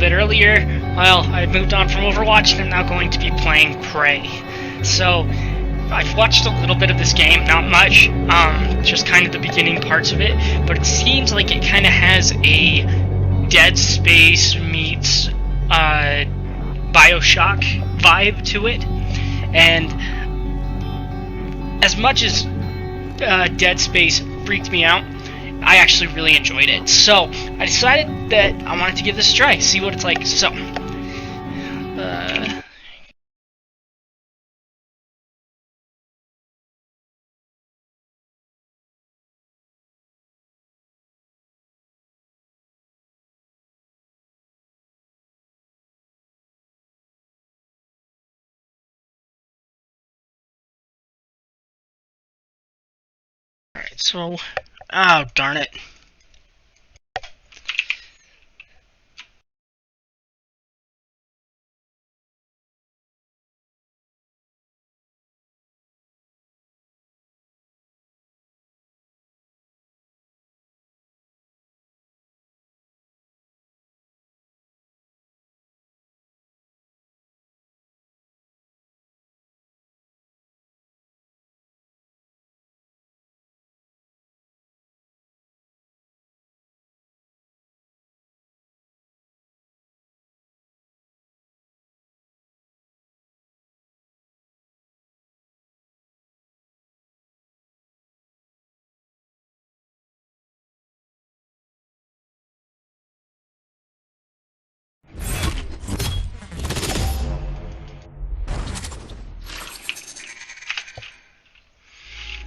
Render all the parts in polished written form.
bit earlier, well, I moved on from Overwatch and I'm now going to be playing Prey. So, I've watched a little bit of this game, not much, just kind of the beginning parts of it, but it seems like it kind of has a Dead Space meets Bioshock vibe to it, and as much as Dead Space freaked me out, I actually really enjoyed it. So I decided that I wanted to give this a try, see what it's like. So, alright, so, oh darn it.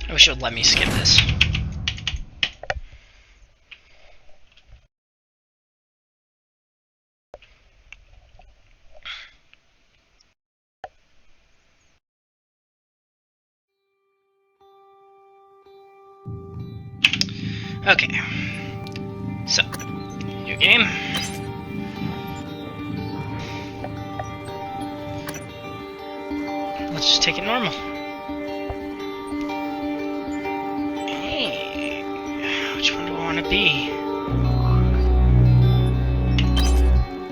I wish it would let me skip this. Okay. So, new game. Let's just take it normal. Hey, which one do I want to be?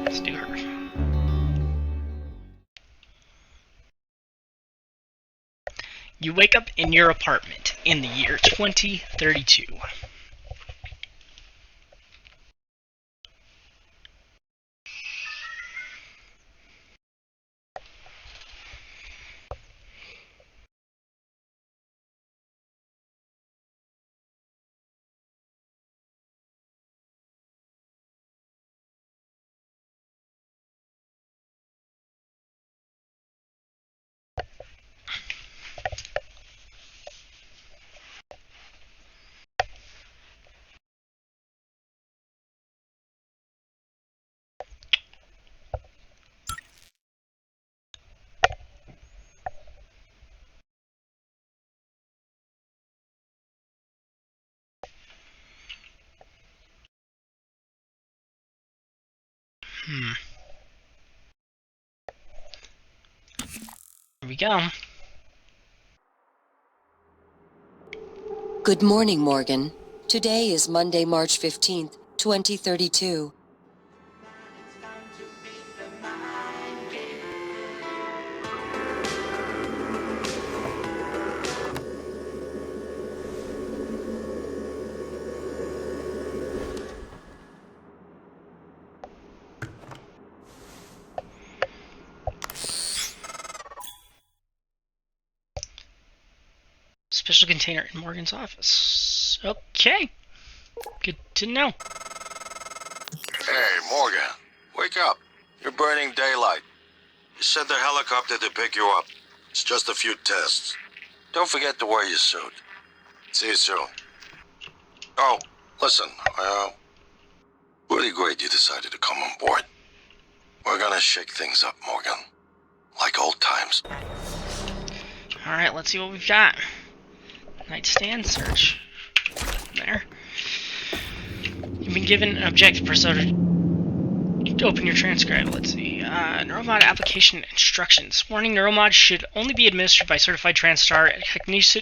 Let's do her. You wake up in your apartment in the year 2032. Here we go. Good morning, Morgan. Today is Monday, March 15th, 2032. Special container in Morgan's office. Okay. Good to know. Hey, Morgan. Wake up. You're burning daylight. You sent the helicopter to pick you up. It's just a few tests. Don't forget to wear your suit. See you soon. Oh, listen. Really great you decided to come on board. We're gonna shake things up, Morgan. Like old times. Alright, let's see what we've got. Nightstand search. There. You've been given an objective. Press O to open your transcribe. Let's see. Neuromod application instructions. Warning, Neuromod should only be administered by certified TranStar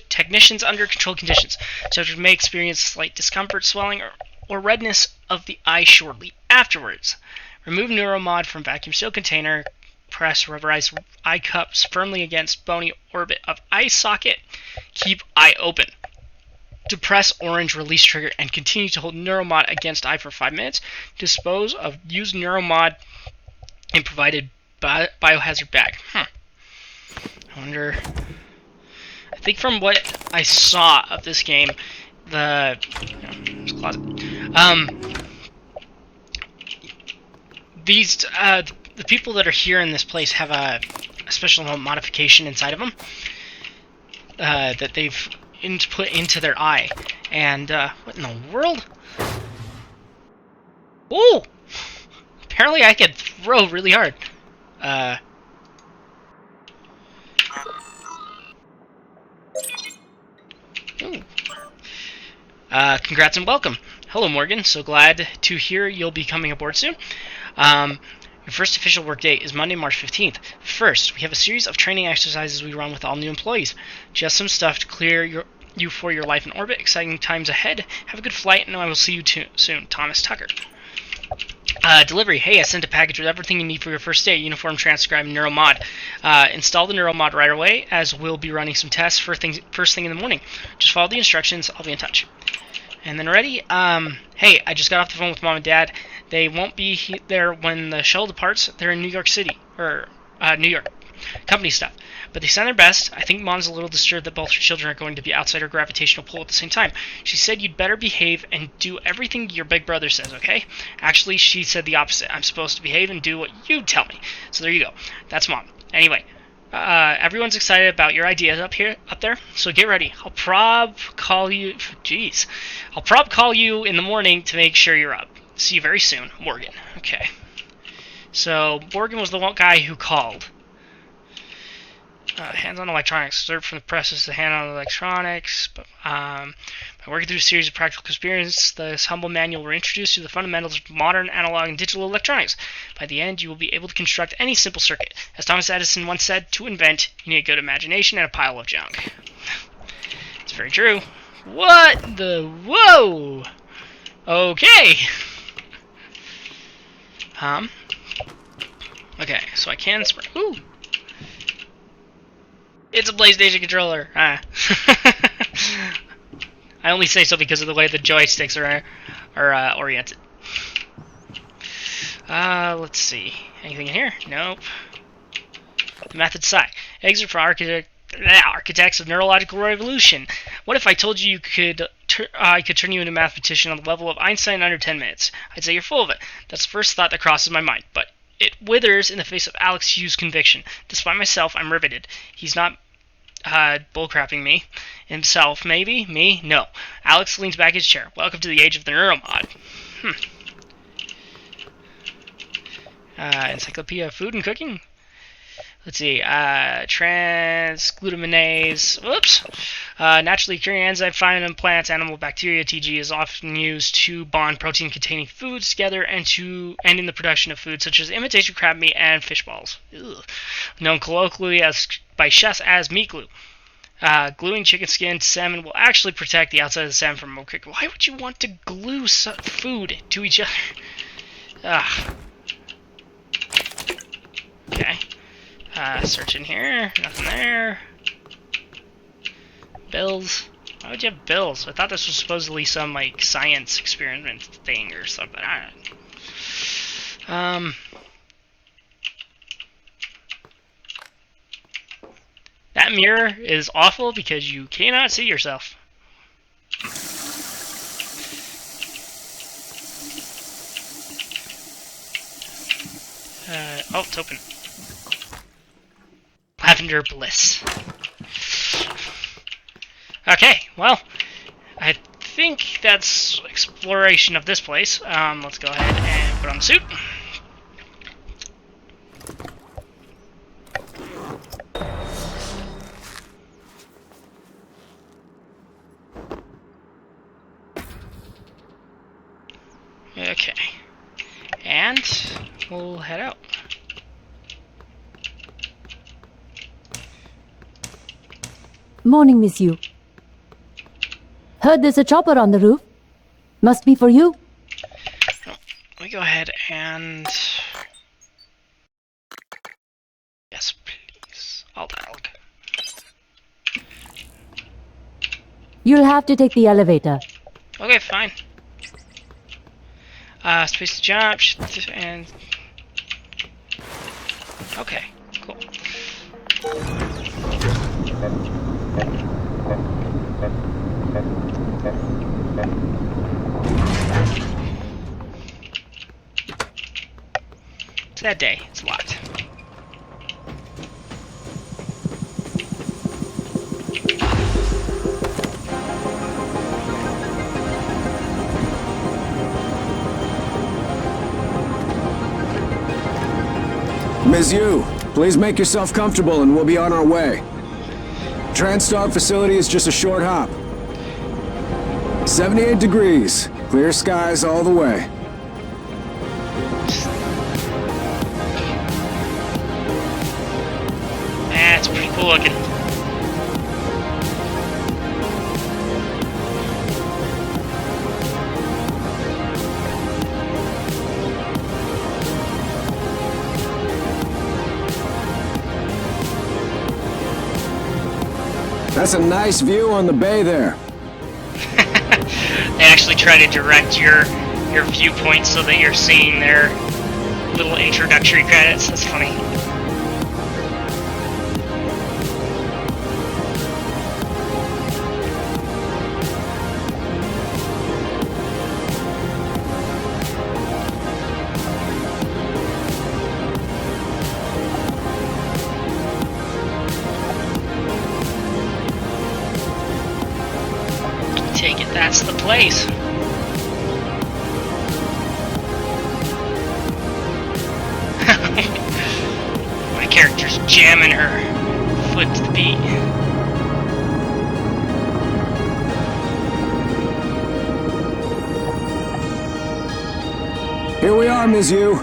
technicians under controlled conditions. Subject may experience slight discomfort, swelling, or redness of the eye shortly afterwards. Remove Neuromod from vacuum seal container. Press rubberized eye cups firmly against bony orbit of eye socket. Keep eye open. Depress orange release trigger and continue to hold Neuromod against eye for 5 minutes. Dispose of used Neuromod in provided biohazard bag. I wonder... I think from what I saw of this game, the people that are here in this place have a special modification inside of them that they've put into their eye. And what in the world? Ooh! Apparently I could throw really hard. Congrats and welcome. Hello, Morgan. So glad to hear you'll be coming aboard soon. Your first official work day is Monday, March 15th. First, we have a series of training exercises we run with all new employees. Just some stuff to clear you for your life in orbit. Exciting times ahead. Have a good flight, and I will see you soon. Thomas Tucker. Delivery. Hey, I sent a package with everything you need for your first day. Uniform, transcribe, and Neuromod. Install the Neuromod right away, as we'll be running some tests first thing in the morning. Just follow the instructions. I'll be in touch. And then ready? Hey, I just got off the phone with Mom and Dad. They won't be there when the shuttle departs. They're in New York City, or New York. Company stuff. But they sound their best. I think Mom's a little disturbed that both her children are going to be outside her gravitational pull at the same time. She said you'd better behave and do everything your big brother says, okay? Actually, she said the opposite. I'm supposed to behave and do what you tell me. So there you go. That's Mom. Anyway, everyone's excited about your ideas up there. So get ready. I'll prob call you in the morning to make sure you're up. See you very soon, Morgan. Okay. So Morgan was the one guy who called. Hands-on electronics. Observed from the presses to hand-on electronics. By working through a series of practical experience, this humble manual will introduce you to the fundamentals of modern analog and digital electronics. By the end, you will be able to construct any simple circuit. As Thomas Edison once said, to invent, you need a good imagination and a pile of junk. It's very true. What the... Whoa! Okay. Okay, so I can spray... Ooh! It's a PlayStation controller. I only say so because of the way the joysticks are oriented. Let's see. Anything in here? Nope. The method psi. Eggs are for architects of neurological revolution. What if I told you I could turn you into a mathematician on the level of Einstein in under 10 minutes? I'd say you're full of it. That's the first thought that crosses my mind, but it withers in the face of Alex Hughes' conviction. Despite myself, I'm riveted. He's not bullcrapping me. Himself, maybe? Me? No. Alex leans back in his chair. Welcome to the age of the Neuromod. Encyclopedia of Food and Cooking? Let's see. Transglutaminase. Whoops. Naturally occurring enzyme found in plants, animal, bacteria. TG is often used to bond protein-containing foods together and in the production of foods such as imitation crab meat and fish balls. Ugh. Known colloquially by chefs as meat glue. Gluing chicken skin to salmon will actually protect the outside of the salmon from mold. Why would you want to glue food to each other? Okay. Search in here. Nothing there. Bills. Why would you have bills? I thought this was supposedly some, like, science experiment thing or something. I don't know. That mirror is awful because you cannot see yourself. Oh, it's open. Lavender Bliss. Okay, well, I think that's exploration of this place. Let's go ahead and put on the suit. Okay, and we'll head out. Morning, Miss Yu. Heard there's a chopper on the roof. Must be for you. Let me go ahead and All dialogue. You'll have to take the elevator. Okay, fine. Space to jump, and... Okay, cool. It's that day. It's locked. Ms. Yu, please make yourself comfortable and we'll be on our way. TranStar facility is just a short hop. 78 degrees. Clear skies all the way. That's pretty cool looking. That's a nice view on the bay there. They actually try to direct your viewpoint so that you're seeing their little introductory credits. That's funny. Take it, that's the place. My character's jamming her foot to the beat. Here we are, Ms. Yu.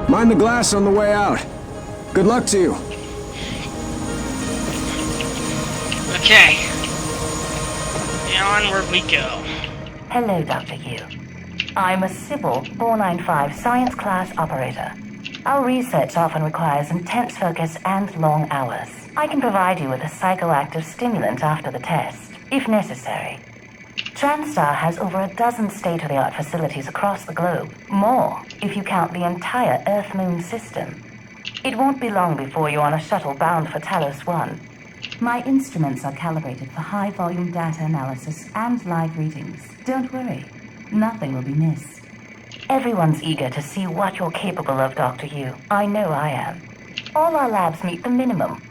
Mind the glass on the way out. Good luck to you. Okay. Onward we go. Hello, Dr. Yu. I'm a Sybil 495 science class operator. Our research often requires intense focus and long hours. I can provide you with a psychoactive stimulant after the test, if necessary. TranStar has over a dozen state-of-the-art facilities across the globe. More, if you count the entire Earth-Moon system. It won't be long before you're on a shuttle bound for Talos 1. My instruments are calibrated for high-volume data analysis and live readings. Don't worry, nothing will be missed. Everyone's eager to see what you're capable of, Dr. Yu. I know I am. All our labs meet the minimum.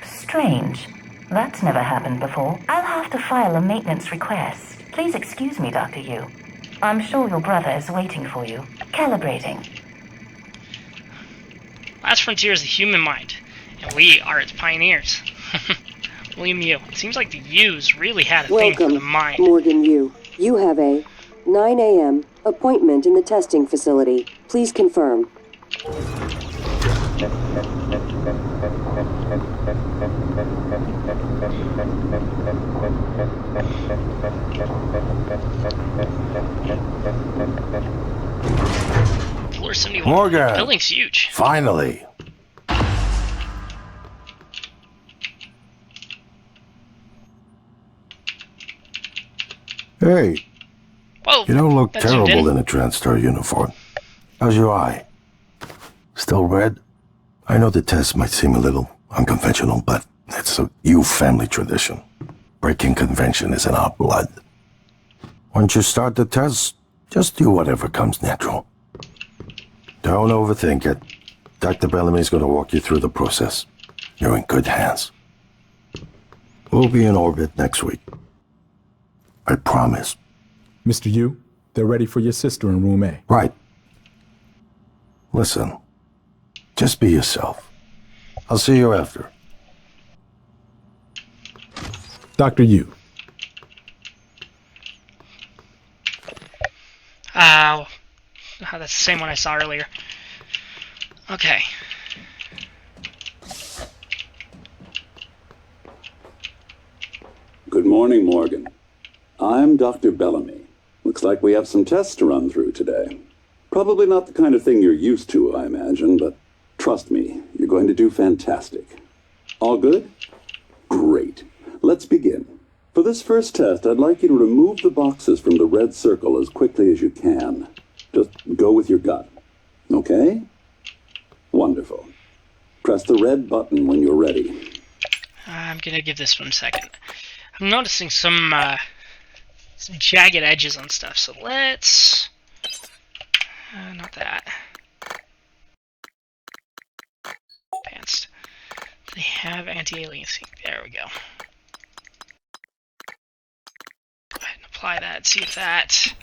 Strange. That's never happened before. I'll have to file a maintenance request. Please excuse me, Dr. Yu. I'm sure your brother is waiting for you. Calibrating. Last frontier is the human mind, and we are its pioneers. William Yu. It seems like the Yus really had a thing for the mind. Morgan Yu. You have a 9 a.m. appointment in the testing facility. Please confirm. Floor 71. Morgan! Building's huge. Finally! Hey, Whoa! you don't look that zoomed terrible in a TranStar uniform. How's your eye? Still red? I know the test might seem a little unconventional, but it's a Yu family tradition. Breaking convention is in our blood. Once you start the test, just do whatever comes natural. Don't overthink it. Dr. Bellamy's going to walk you through the process. You're in good hands. We'll be in orbit next week. I promise. Mr. Yu, they're ready for your sister in room A. Right. Listen, just be yourself. I'll see you after. Dr. Yu. That's the same one I saw earlier. Okay. Good morning, Morgan. I'm Dr. Bellamy. Looks like we have some tests to run through today. Probably not the kind of thing you're used to, I imagine, but trust me, you're going to do fantastic. All good? Great. Let's begin. For this first test, I'd like you to remove the boxes from the red circle as quickly as you can. Just go with your gut. Okay? Wonderful. Press the red button when you're ready. I'm gonna give this 1 second. I'm noticing some jagged edges on stuff, so let's... not that. Advanced. They have anti-aliasing. There we go. Go ahead and apply that, see if that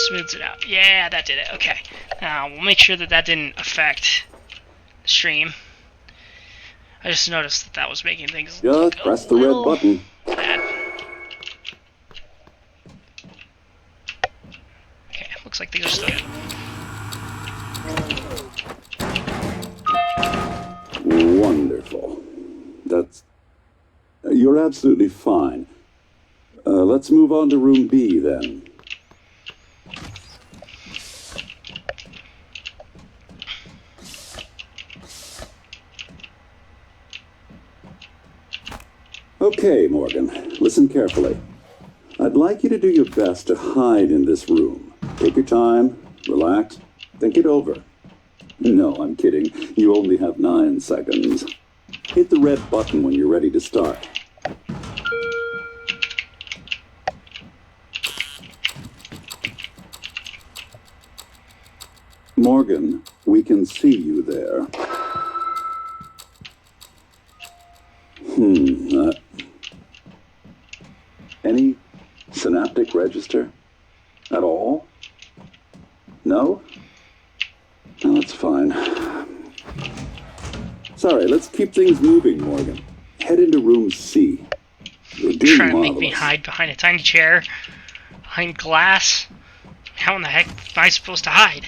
smooths it out. Yeah, that did it. Okay. Now, we'll make sure that that didn't affect the stream. I just noticed that that was making things Just press the red button. bad. Okay, looks like things are still good. Wonderful. That's... You're absolutely fine. Let's move on to room B, then. Okay, Morgan. Listen carefully. I'd like you to do your best to hide in this room. Take your time, relax, think it over. No, I'm kidding. You only have 9 seconds. Hit the red button when you're ready to start. Morgan, we can see you there. Any synaptic register? At all? No? No, that's fine. Sorry, let's keep things moving, Morgan. Head into room C. You're doing Trying to marvelous. make me hide behind a tiny chair, behind glass. How in the heck am I supposed to hide?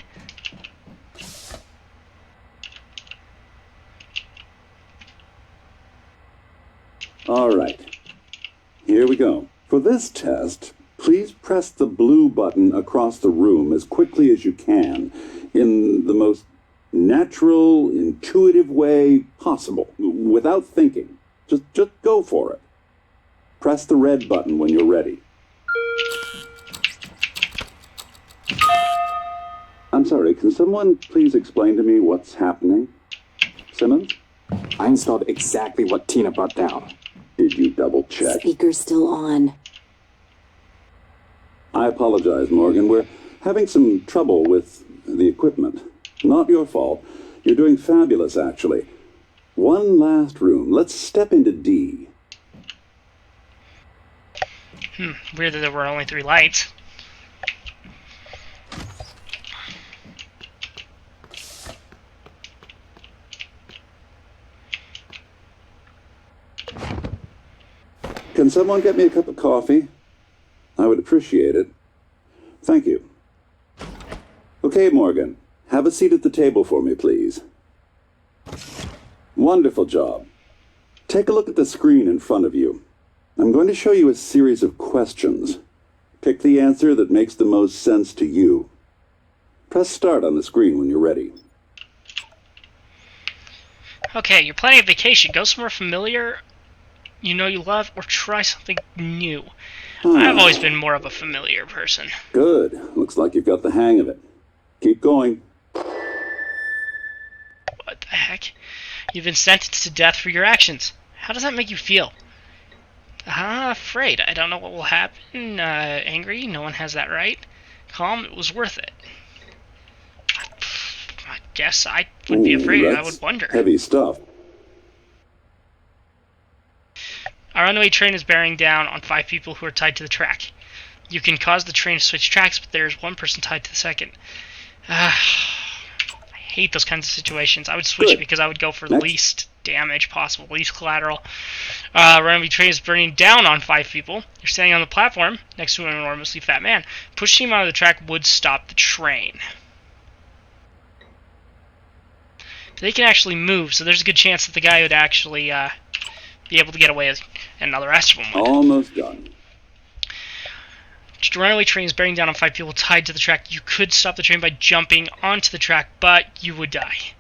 All right. Here we go. For this test, please press the blue button across the room as quickly as you can in the most natural, intuitive way possible, without thinking. Just go for it. Press the red button when you're ready. I'm sorry, can someone please explain to me what's happening? Simmons? I installed exactly what Tina brought down. Did you double check? Speaker's still on. I apologize, Morgan. We're having some trouble with the equipment. Not your fault. You're doing fabulous, actually. One last room. Let's step into D. Weird that there were only 3 lights. Can someone get me a cup of coffee? I would appreciate it. Thank you. Okay, Morgan. Have a seat at the table for me, please. Wonderful job. Take a look at the screen in front of you. I'm going to show you a series of questions. Pick the answer that makes the most sense to you. Press start on the screen when you're ready. Okay, you're planning a vacation. Go somewhere familiar you know you love, or try something new. I've always been more of a familiar person. Good. Looks like you've got the hang of it. Keep going. What the heck? You've been sentenced to death for your actions. How does that make you feel? Afraid. I don't know what will happen. Angry. No one has that right. Calm. It was worth it. I guess I would be afraid. I would wonder. Heavy stuff. Our runaway train is bearing down on 5 people who are tied to the track. You can cause the train to switch tracks, but there is 1 person tied to the second. I hate those kinds of situations. I would switch it because I would go for the least damage possible, least collateral. Runaway train is burning down on 5 people. You're standing on the platform next to an enormously fat man. Pushing him out of the track would stop the train. They can actually move, so there's a good chance that the guy would actually be able to get away, and now the rest of them would. Almost done. The runaway train is bearing down on 5 people tied to the track. You could stop the train by jumping onto the track, but you would die.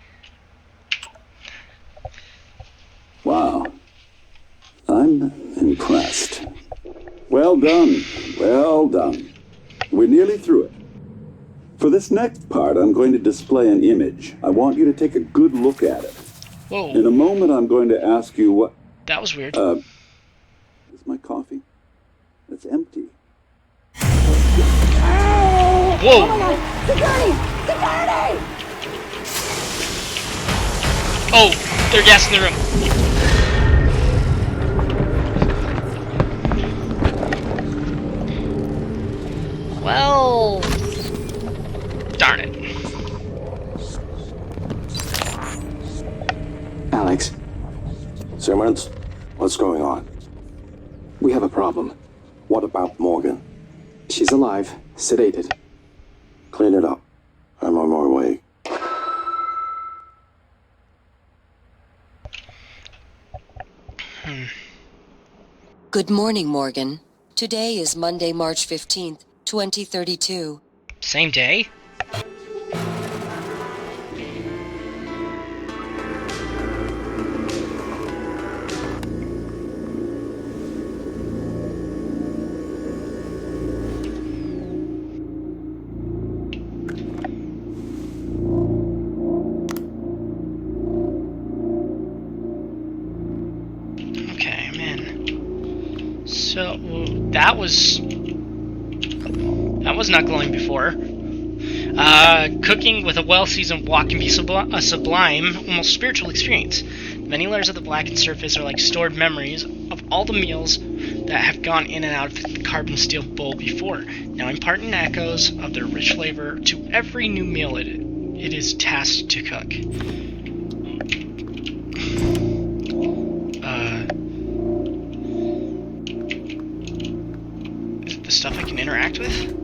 Wow. button pressed. Well done. Well done. We're nearly through it. For this next part, I'm going to display an image. I want you to take a good look at it. Whoa. In a moment, I'm going to ask you what... That was weird. Is my coffee? It's empty. Whoa! Oh, they're gassing the room. Well, darn it. Alex, Simmons, what's going on? we have a problem. What about Morgan? She's alive, sedated. Clean it up. I'm on my way. Good morning, Morgan. Today is Monday, March 15th, 2032. Same day? Okay, I'm in. So, that was not glowing before. Cooking with a well-seasoned wok can be a sublime, almost spiritual experience. Many layers of the blackened surface are like stored memories of all the meals that have gone in and out of the carbon steel bowl before, now imparting echoes of their rich flavor to every new meal it is tasked to cook. Is it the stuff I can interact with?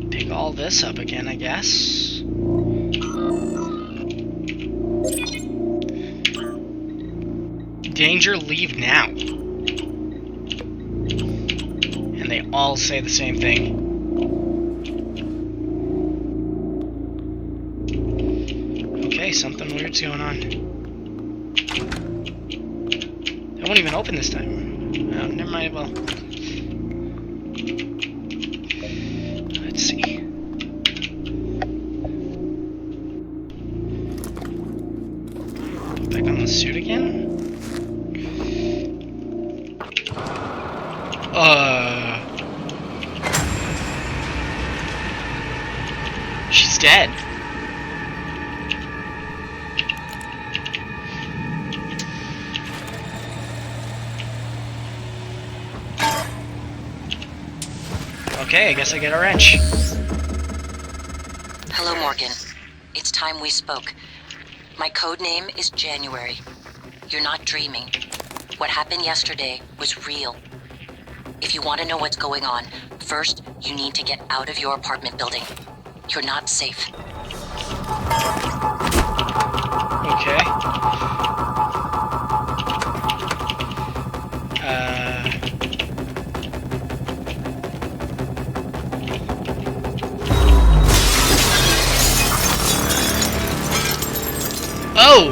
Pick all this up again, I guess. Danger, leave now. And they all say the same thing. Okay, something weird's going on. That won't even open this time. Oh, never mind, well. Let's see. Back on the suit again? She's dead. Okay, I guess I get a wrench. Hello, Morgan. It's time we spoke. My code name is January. You're not dreaming. What happened yesterday was real. If you want to know what's going on, first, you need to get out of your apartment building. You're not safe. Okay. Oh!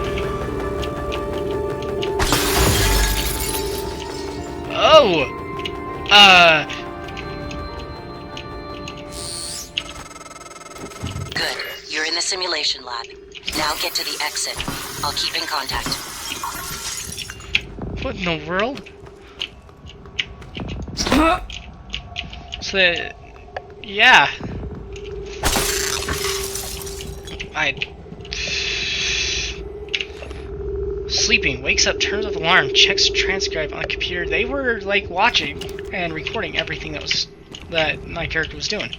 Oh! Good. You're in the simulation lab. Now get to the exit. I'll keep in contact. What in the world? So, yeah. Sleeping, wakes up, turns off alarm, checks transcribe on the computer. They were like watching and recording everything that my character was doing.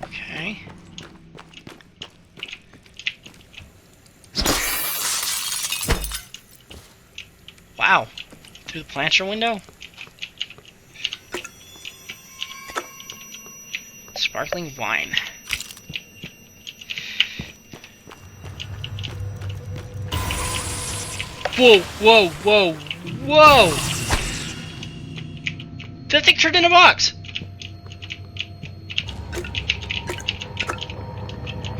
Okay. Wow. Through the plancher window? Sparkling wine. Whoa, whoa, whoa, whoa! That thing turned in a box!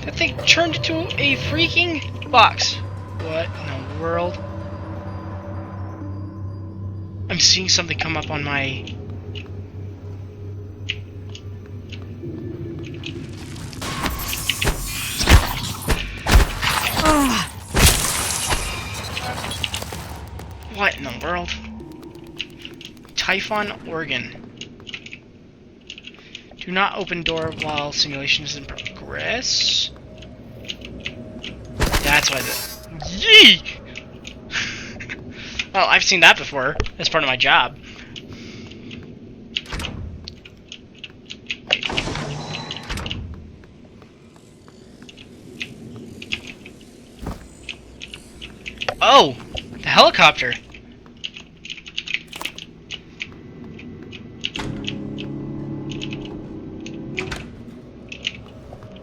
That thing turned into a freaking box. What in the world? I'm seeing something come up on my... What in the world? Typhon organ. Do not open door while simulation is in progress. That's why the... Yee! Well, I've seen that before. That's part of my job. Oh! The helicopter!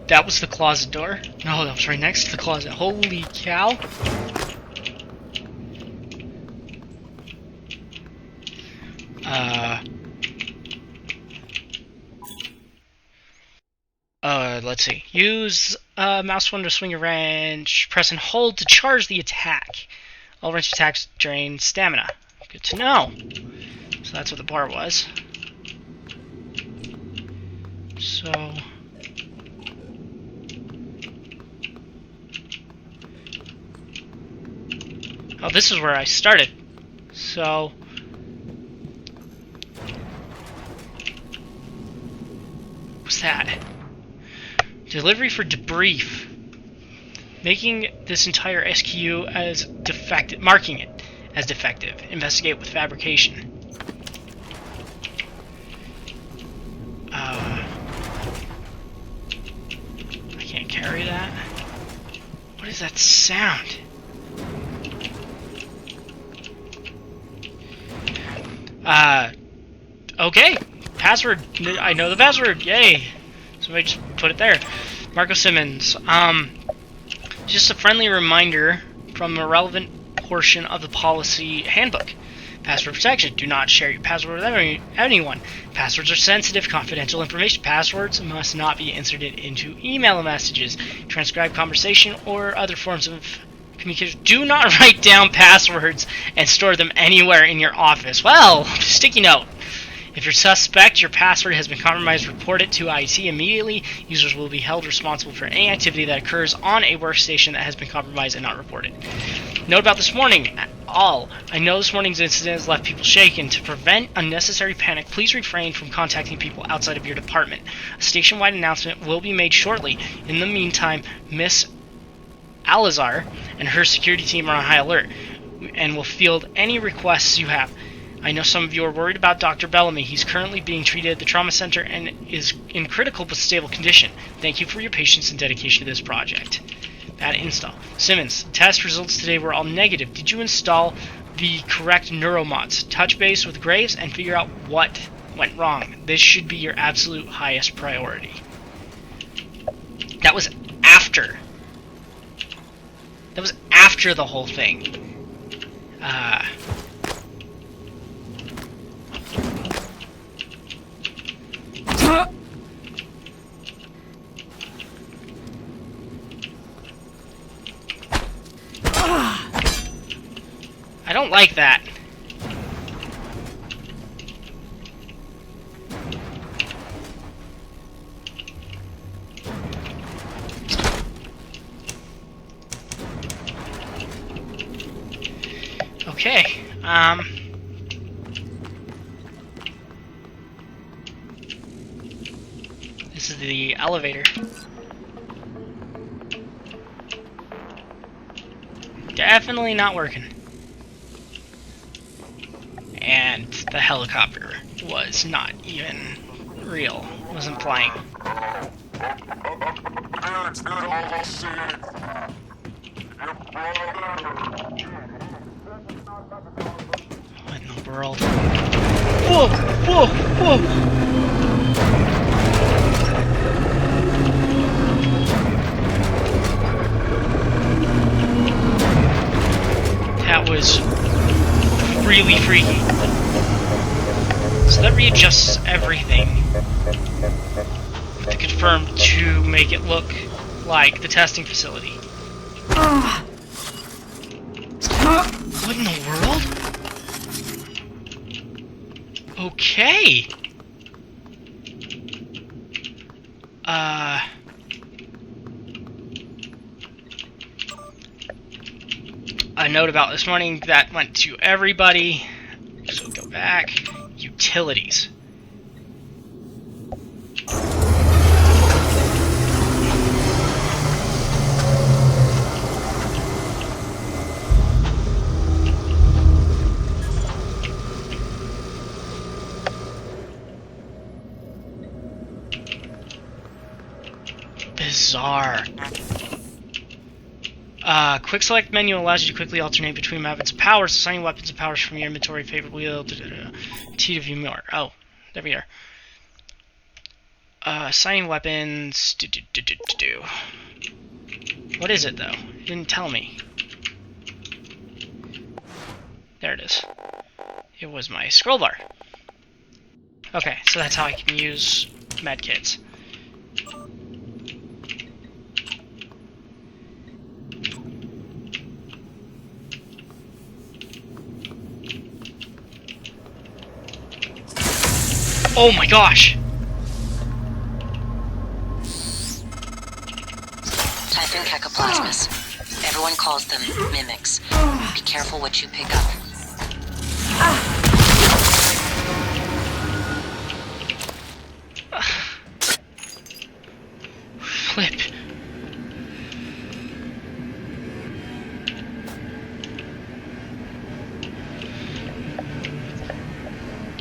That was the closet door? No, that was right next to the closet. Holy cow! Let's see. Use mouse button to swing a wrench. Press and hold to charge the attack. All wrench attacks drain stamina. Good to know. So that's what the bar was. So... Oh, this is where I started. So... What's that? Delivery for debrief. Making this entire SKU as defective. Marking it as defective. Investigate with fabrication. I can't carry that. What is that sound? Okay. Password. I know the password. Yay. Somebody just put it there. Marco Simmons. Just a friendly reminder from a relevant portion of the policy handbook. Password protection. Do not share your password with anyone. Passwords are sensitive, confidential information. Passwords must not be inserted into email messages, transcribed conversation, or other forms of communication. Do not write down passwords and store them anywhere in your office. Well, sticky note. If you suspect your password has been compromised, report it to IT immediately. Users will be held responsible for any activity that occurs on a workstation that has been compromised and not reported. Note about this morning. I know this morning's incident has left people shaken. To prevent unnecessary panic, please refrain from contacting people outside of your department. A station-wide announcement will be made shortly. In the meantime, Miss Alazar and her security team are on high alert and will field any requests you have. I know some of you are worried about Dr. Bellamy. He's currently being treated at the trauma center and is in critical but stable condition. Thank you for your patience and dedication to this project. Bad install. Simmons, test results today were all negative. Did you install the correct neuromods? Touch base with Graves and figure out what went wrong. This should be your absolute highest priority. That was after. That was after the whole thing. I don't like that. Okay, this is the elevator. Definitely not working. And the helicopter was not even real. It wasn't flying. What in the world. Whoa! Whoa! Whoa! That was really freaky. So that readjusts everything to confirm to make it look like the testing facility. What in the world? Okay. A note about this morning that went to everybody. So we'll go back. Utilities. Bizarre. Quick select menu allows you to quickly alternate between weapons and powers, assigning weapons and powers from your inventory favorite wheel. T to view more. Oh, there we are. Assigning weapons. What is it though? It didn't tell me. There it is. It was my scroll bar. Okay, so that's how I can use medkits. Oh my gosh! Type in Cacoplasmus. Everyone calls them mimics. Be careful what you pick up. Flip.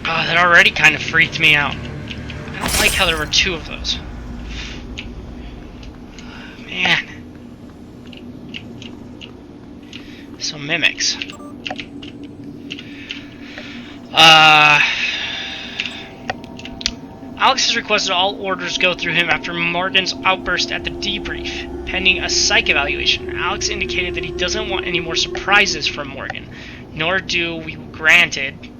Oh, that already kind of freaked me out. I don't like how there were two of those. Man. So mimics. Alex has requested all orders go through him after Morgan's outburst at the debrief, pending a psych evaluation. Alex indicated that he doesn't want any more surprises from Morgan, nor do we. Granted,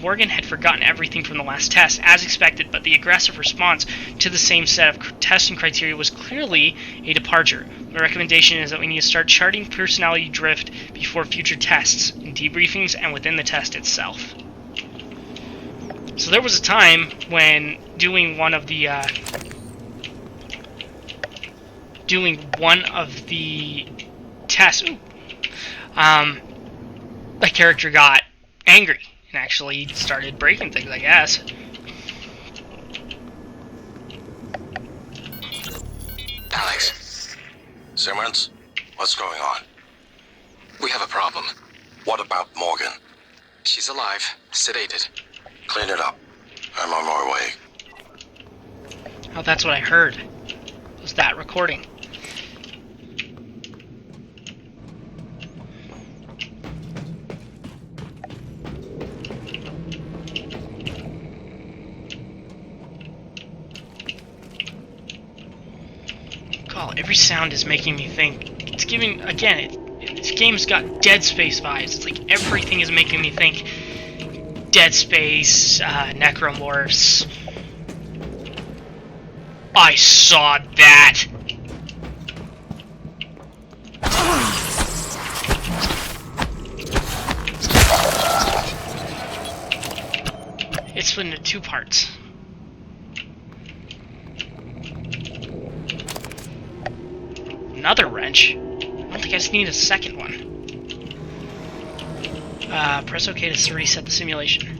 Morgan had forgotten everything from the last test, as expected, but the aggressive response to the same set of testing criteria was clearly a departure. My recommendation is that we need to start charting personality drift before future tests, in debriefings and within the test itself. So there was a time when doing one of the tests, the character got angry and actually started breaking things, I guess. Alex. Simmons, what's going on? We have a problem. What about Morgan? She's alive, sedated. Clean it up. I'm on my way. Oh, that's what I heard. Was that recording? God, every sound is making me think. It's giving, again, this game's got Dead Space vibes. It's like everything is making me think Dead Space, Necromorphs. I saw that! It's split into two parts. Another wrench? I don't think I just need a second one. Press OK to reset the simulation.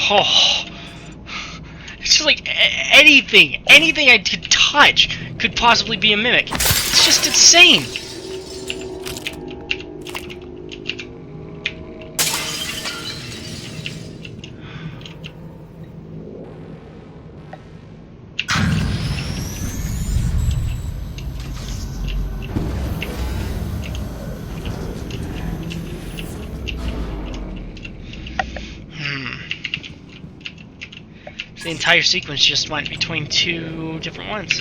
Oh, it's just like anything I could touch could possibly be a mimic. It's just insane. The entire sequence just went between two different ones.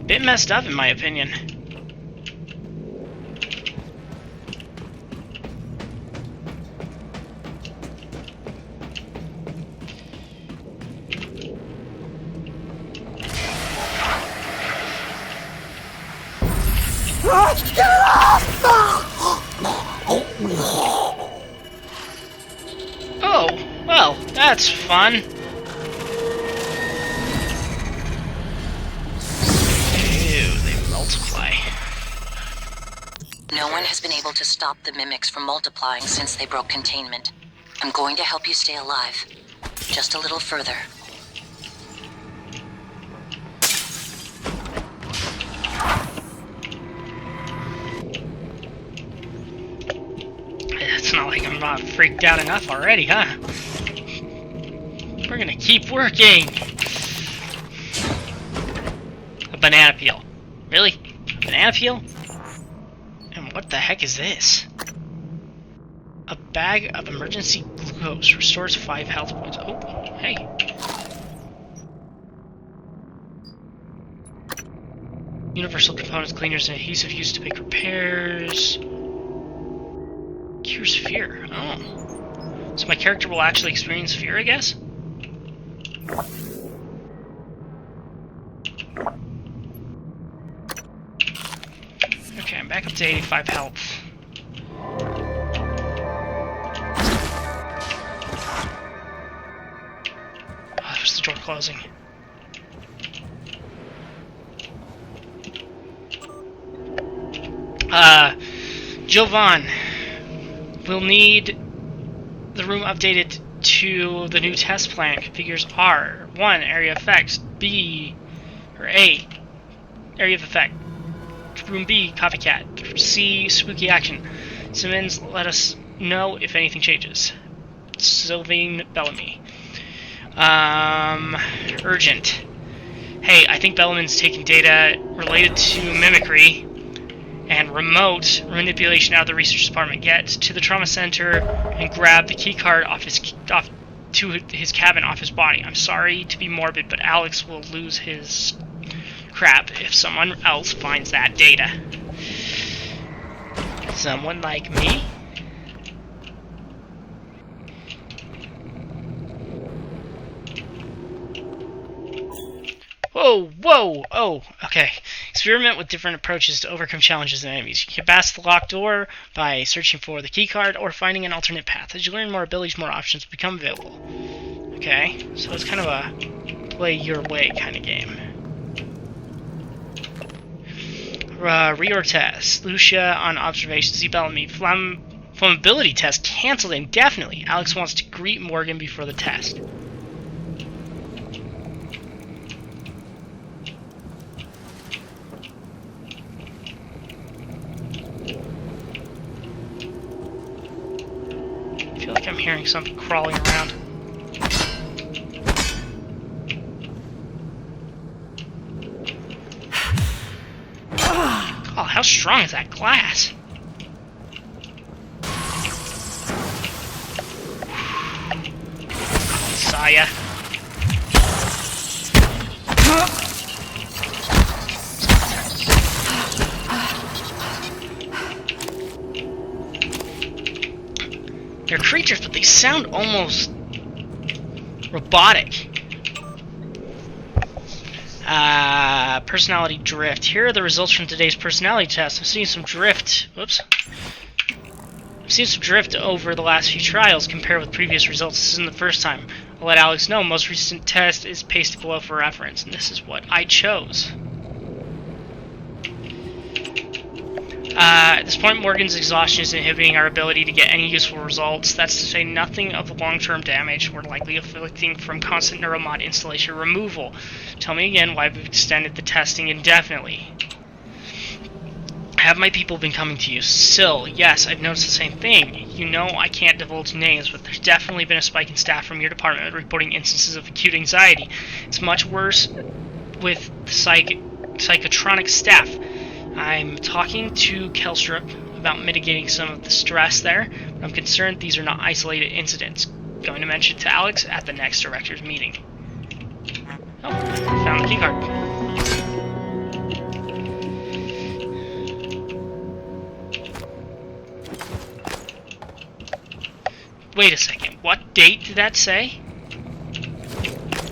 Bit messed up in my opinion. Oh, well, that's fun. Ew, they multiply. No one has been able to stop the mimics from multiplying since they broke containment. I'm going to help you stay alive. Just a little further. It's not like I'm not freaked out enough already, huh? We're gonna keep working! A banana peel. Really? A banana peel? And what the heck is this? A bag of emergency glucose restores 5 health points. Oh, hey. Universal components, cleaners, and adhesive used to make repairs. Cures fear. Oh. So my character will actually experience fear, I guess? Okay, I'm back up to 85 health. Oh, there's the door closing. Jovan. We'll need the room updated to the new test plan. Configures R. 1. Area effects. B. Or A. Area of effect. Room B. Copycat. C. Spooky action. Simmons, let us know if anything changes. Sylvain Bellamy. Urgent. Hey, I think Bellamy's taking data related to mimicry and remote manipulation out of the research department. Get to the trauma center and grab the key card off his cabin off his body. I'm sorry to be morbid, but Alex will lose his crap if someone else finds that data. Someone like me? Whoa, whoa, oh, okay. Experiment with different approaches to overcome challenges and enemies. You can pass the locked door by searching for the keycard or finding an alternate path. As you learn more abilities, more options become available. Okay, so it's kind of a play your way kind of game. Reorg test. Lucia on observation. Z Bellamy. Flammability test cancelled indefinitely. Alex wants to greet Morgan before the test. I feel like I'm hearing something crawling around. God, how strong is that glass? Saya. They're creatures, but they sound almost robotic. Personality drift. Here are the results from today's personality test. I've seen some drift. Whoops. I've seen some drift over the last few trials compared with previous results. This isn't the first time. I'll let Alex know. Most recent test is pasted below for reference, and this is what I chose. At this point, Morgan's exhaustion is inhibiting our ability to get any useful results. That's to say nothing of the long-term damage we're likely inflicting from constant neuromod installation removal. Tell me again why we've extended the testing indefinitely. Have my people been coming to you? Still, yes, I've noticed the same thing. You know I can't divulge names, but there's definitely been a spike in staff from your department reporting instances of acute anxiety. It's much worse with psychotronic staff. I'm talking to Kelstrup about mitigating some of the stress there, but I'm concerned these are not isolated incidents. Going to mention it to Alex at the next director's meeting. Oh, found the keycard. Wait a second, what date did that say?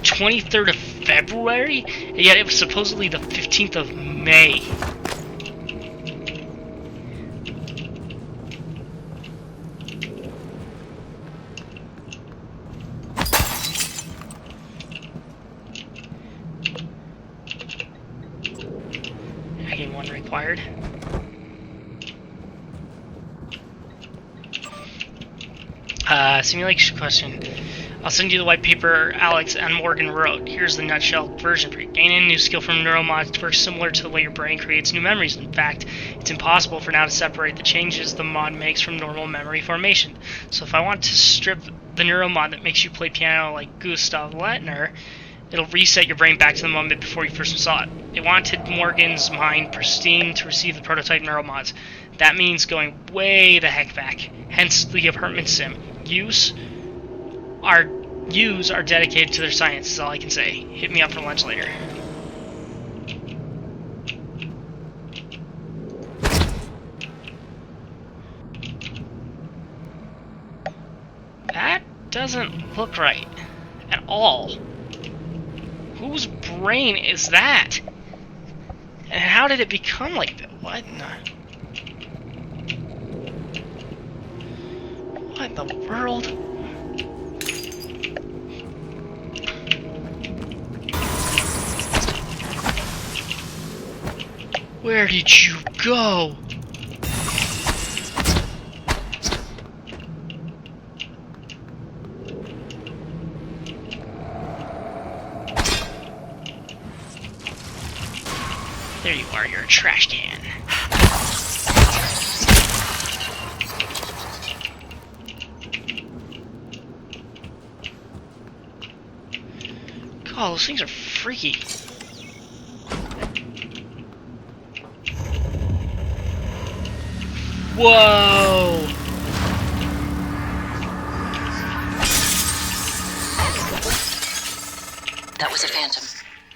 23rd of February? And yet it was supposedly the 15th of May. Hacking 1 required. Simulation question. I'll send you the white paper Alex and Morgan wrote. Here's the nutshell version for you. Gaining a new skill from neuromods works similar to the way your brain creates new memories. In fact, it's impossible for now to separate the changes the mod makes from normal memory formation. So if I want to strip the neuromod that makes you play piano like Gustav Lettner, it'll reset your brain back to the moment before you first saw it. It wanted Morgan's mind pristine to receive the prototype neuromods. That means going way the heck back. Hence the apartment sim. Use are dedicated to their science, is all I can say. Hit me up for lunch later. That doesn't look right at all. Whose brain is that? And how did it become like that? What in the world? Where did you go? There you are, you're a trash can. God, those things are freaky. Whoa! That was a phantom.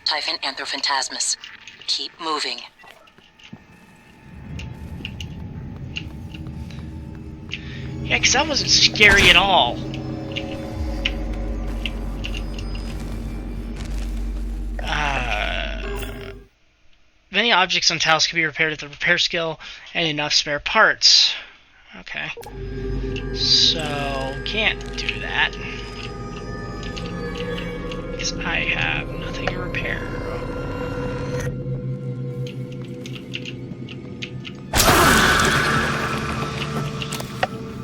Typhon Anthrophantasmus. Keep moving. Yeah, because that wasn't scary at all. Many objects on tiles can be repaired at the repair skill and enough spare parts. Okay. So, can't do that. Because I have nothing to repair.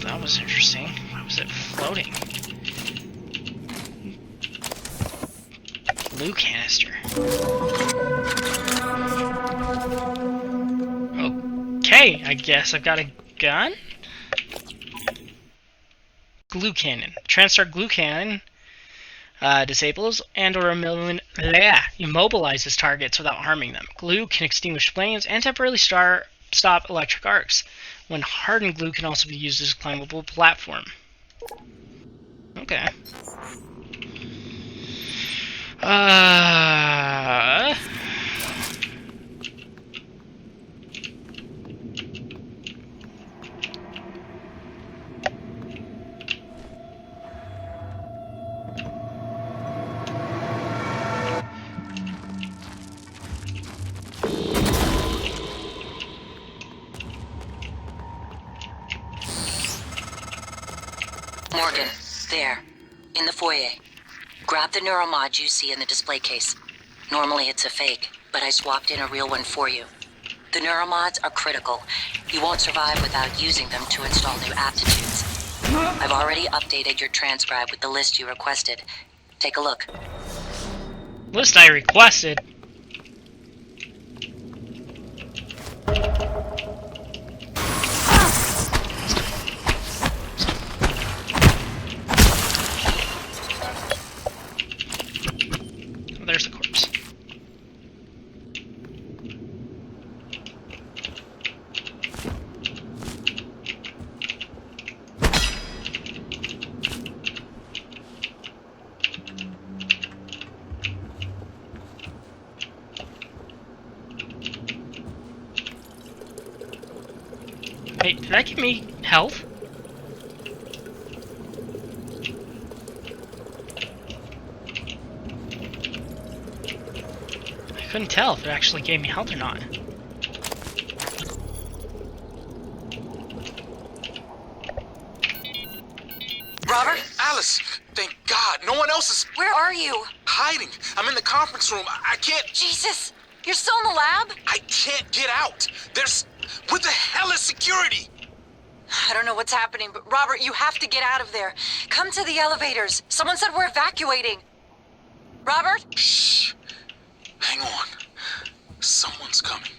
That was interesting. Why was it floating? Glue canister. Okay, I guess I've got a gun? Glue cannon. TranStar glue cannon disables and or immobilizes targets without harming them. Glue can extinguish flames and temporarily stop electric arcs. When hardened glue can also be used as a climbable platform. Okay. Morgan, there. In the foyer. Grab the neuromod you see in the display case. Normally it's a fake, but I swapped in a real one for you. The neuromods are critical. You won't survive without using them to install new aptitudes. I've already updated your transcribe with the list you requested. Take a look. List I requested? There's the corpse. Wait, did that give me health? I couldn't tell if it actually gave me health or not. Robert? Alice! Thank God, no one else is Where are you? hiding. I'm in the conference room. I can't... Jesus! You're still in the lab? I can't get out. There's... What the hell is security? I don't know what's happening, but Robert, you have to get out of there. Come to the elevators. Someone said we're evacuating. Robert? Shh. Hang on. Someone's coming.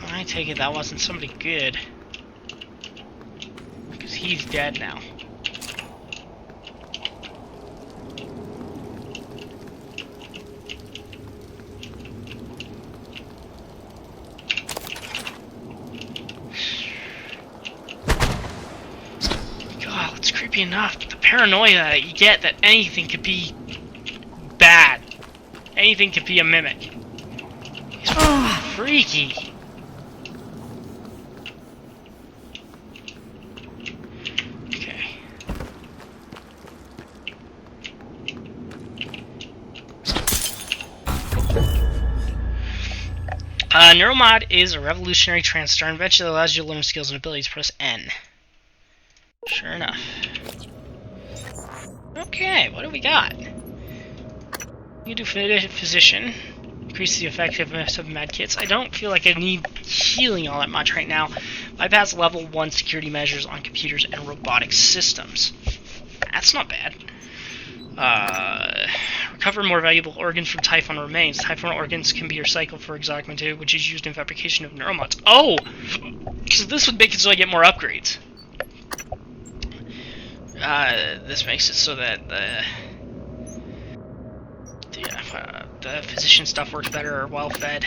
I take it that wasn't somebody good. Because he's dead now. God, it's creepy enough. The paranoia that you get that anything could be bad. Anything could be a mimic. It's freaky. Okay. Neuromod is a revolutionary transistor invention that allows you to learn skills and abilities. Press N. Sure enough. Okay, what do we got? You do physician. Increase the effectiveness of medkits. I don't feel like I need healing all that much right now. Bypass level 1 security measures on computers and robotic systems. That's not bad. Recover more valuable organs from Typhon remains. Typhon organs can be recycled for exotic material, which is used in fabrication of neuromods. Oh! Because this would make it so I get more upgrades. This makes it so that the physician stuff works better or well fed.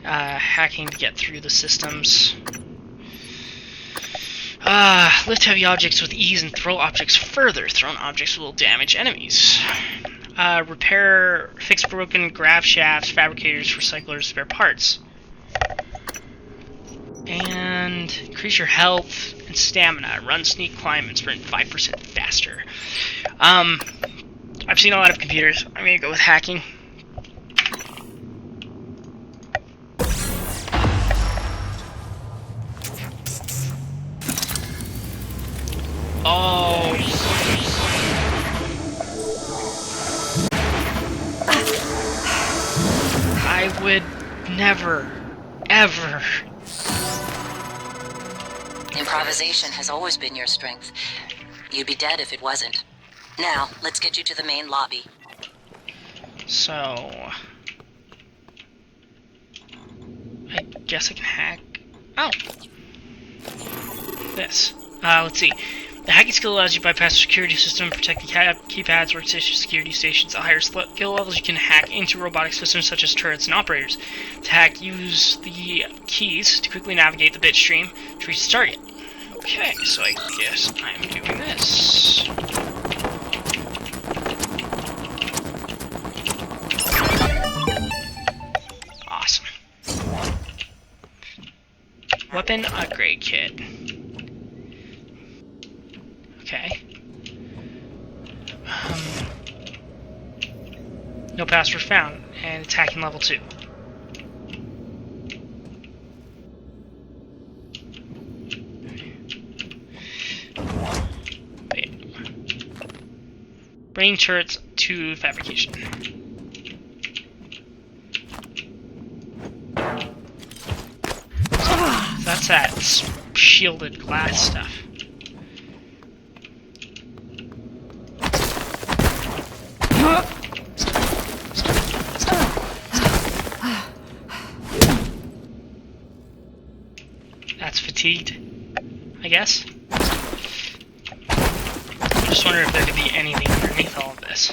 Hacking to get through the systems. Lift heavy objects with ease and throw objects further. Thrown objects will damage enemies. Fix broken grav shafts, fabricators, recyclers, spare parts. And increase your health and stamina. Run, sneak, climb, and sprint 5% faster. I've seen a lot of computers. I'm gonna go with hacking. Oh. I would never, ever. Improvisation has always been your strength. You'd be dead if it wasn't. Now, let's get you to the main lobby. So... I guess I can hack... Oh! This. Let's see. The hacking skill allows you to bypass the security system, protect the keypads, workstation, security stations. At higher skill levels, you can hack into robotic systems such as turrets and operators. To hack, use the keys to quickly navigate the bit stream to reach the target. Okay, so I guess I'm doing this. Awesome. Weapon upgrade kit. Okay. No password found, and attacking level 2. Wait. Bring turrets to fabrication. That's that shielded glass stuff. That's fatigued, I guess. I'm just wondering if there could be anything underneath all of this.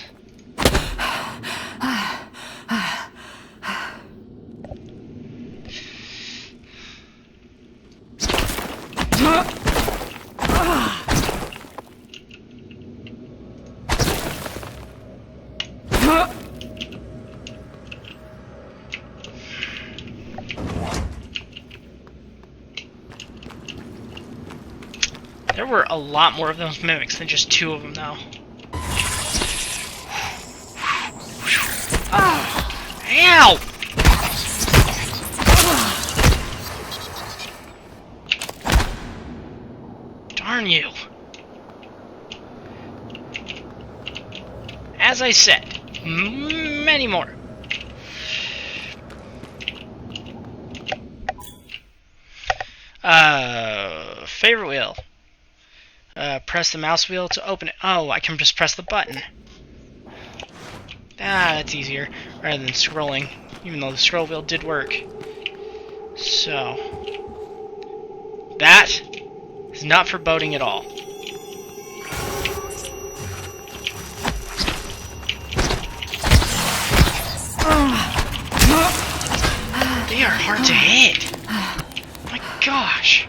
There were a lot more of those mimics than just 2 of them, though. Ow! Darn you. As I said, many more. Favorite wheel. Press the mouse wheel to open it. Oh, I can just press the button. Ah, that's easier, rather than scrolling, even though the scroll wheel did work. So, that is not foreboding at all. They are hard to hit. My gosh.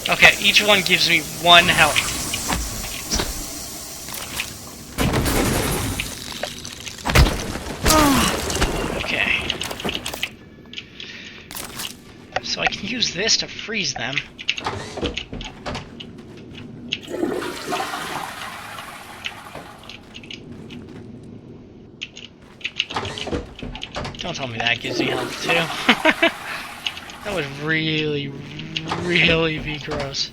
Okay, each one gives me 1 health. Okay. So I can use this to freeze them. Don't tell me that gives me health too. That would really be gross.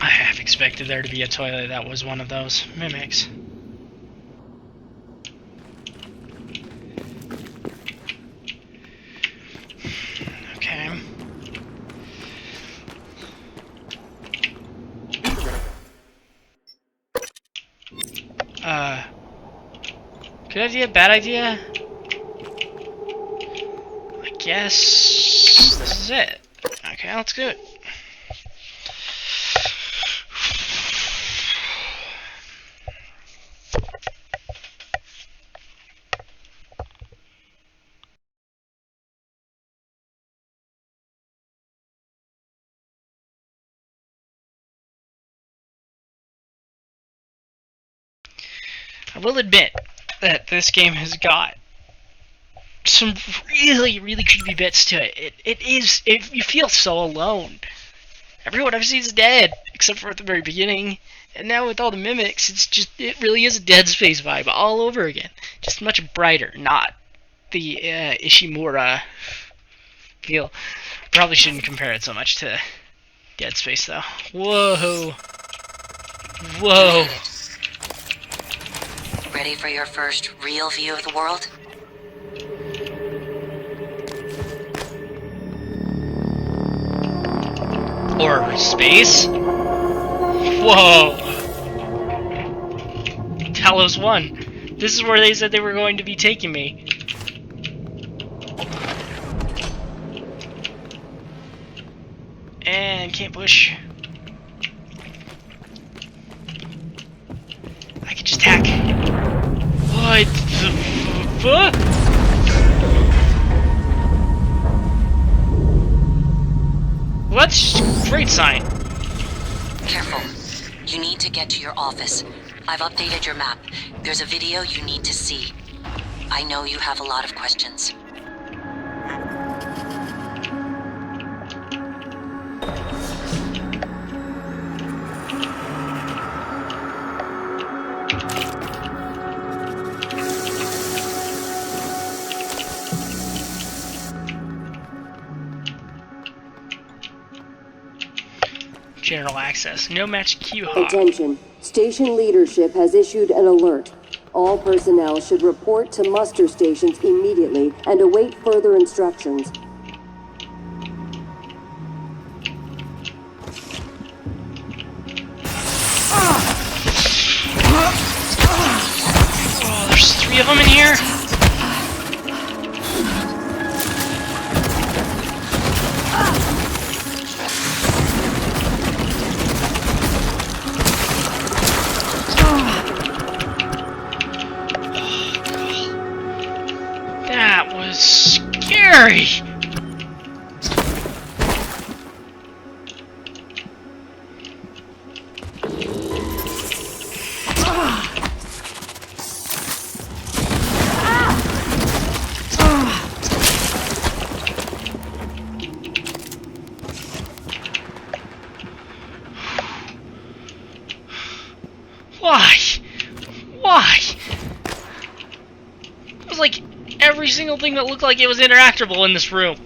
I half expected there to be a toilet that was one of those mimics. Okay. Good idea, bad idea? I guess this is it. Okay, let's do it. I will admit that this game has got some really creepy bits to it. You feel so alone. Everyone I've seen is dead, except for at the very beginning. And now with all the mimics, it really is a Dead Space vibe all over again. Just much brighter, not the Ishimura feel. Probably shouldn't compare it so much to Dead Space though. Whoa. Whoa. Ready for your first real view of the world? Or space? Whoa! Talos 1. This is where they said they were going to be taking me. And can't push. I can just hack. What the fuck? Well, that's a great sign. Careful. You need to get to your office. I've updated your map. There's a video you need to see. I know you have a lot of questions. General access. No match Q hop. Attention. Station leadership has issued an alert. All personnel should report to muster stations immediately and await further instructions. Oh, there's 3 of them in here? That was scary! was like every single thing that looked like it was interactable in this room.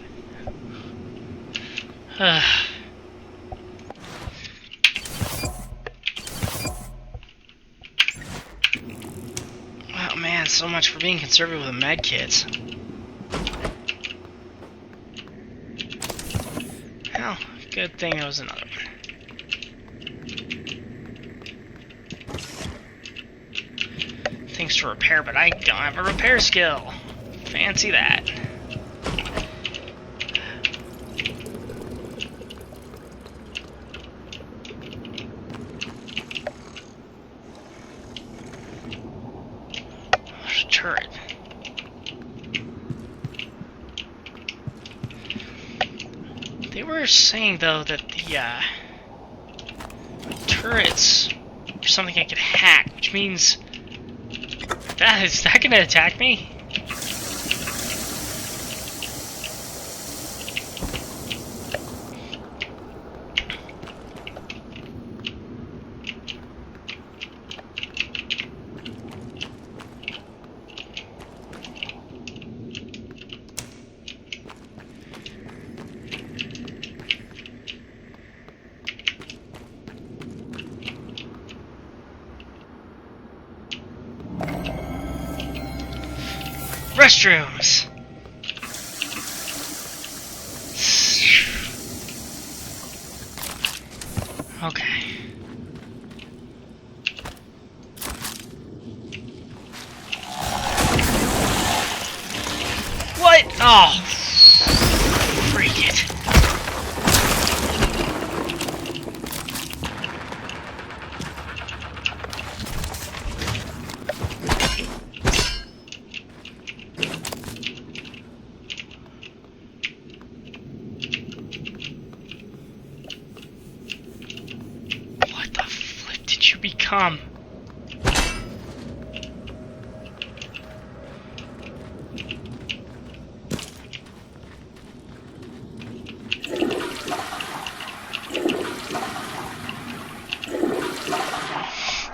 Wow, man, so much for being conservative with the med kits. Well, good thing there was another one. Things to repair, but I don't have a repair skill. Fancy that. There's a turret. They were saying, though, that the turrets are something I could hack, which means... Is that gonna attack me? Restrooms! Okay. What? Oh! Freak it. Become.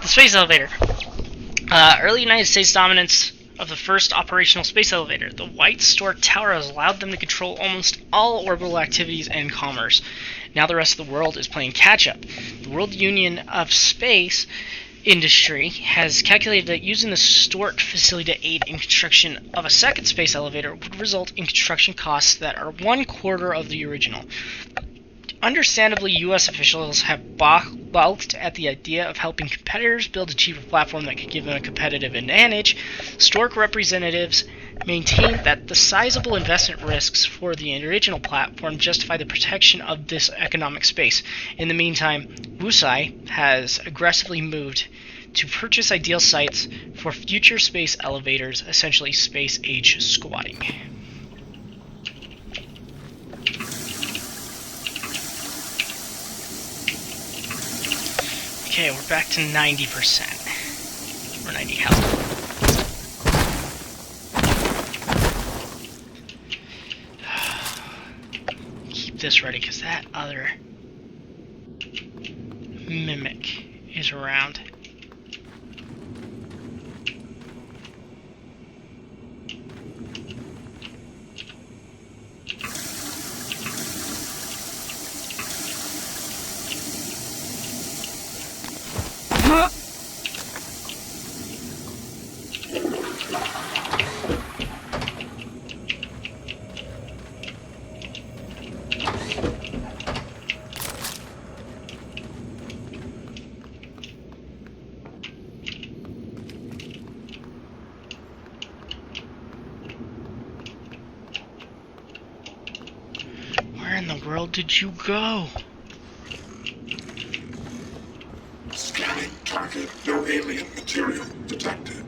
The space elevator. Early United States dominance of the first operational space elevator. The White Stork Tower has allowed them to control almost all orbital activities and commerce. Now the rest of the world is playing catch-up. The World Union of Space Industry has calculated that using the Stork facility to aid in construction of a second space elevator would result in construction costs that are 1/4 of the original. Understandably, U.S. officials have balked at the idea of helping competitors build a cheaper platform that could give them a competitive advantage. Stork representatives maintain that the sizable investment risks for the original platform justify the protection of this economic space. In the meantime, WuSi has aggressively moved to purchase ideal sites for future space elevators, essentially space-age squatting. Okay, we're back to 90%. Or 90 health. Keep this ready, because that other mimic is around. Where in the world did you go? Scanning target. No alien material detected.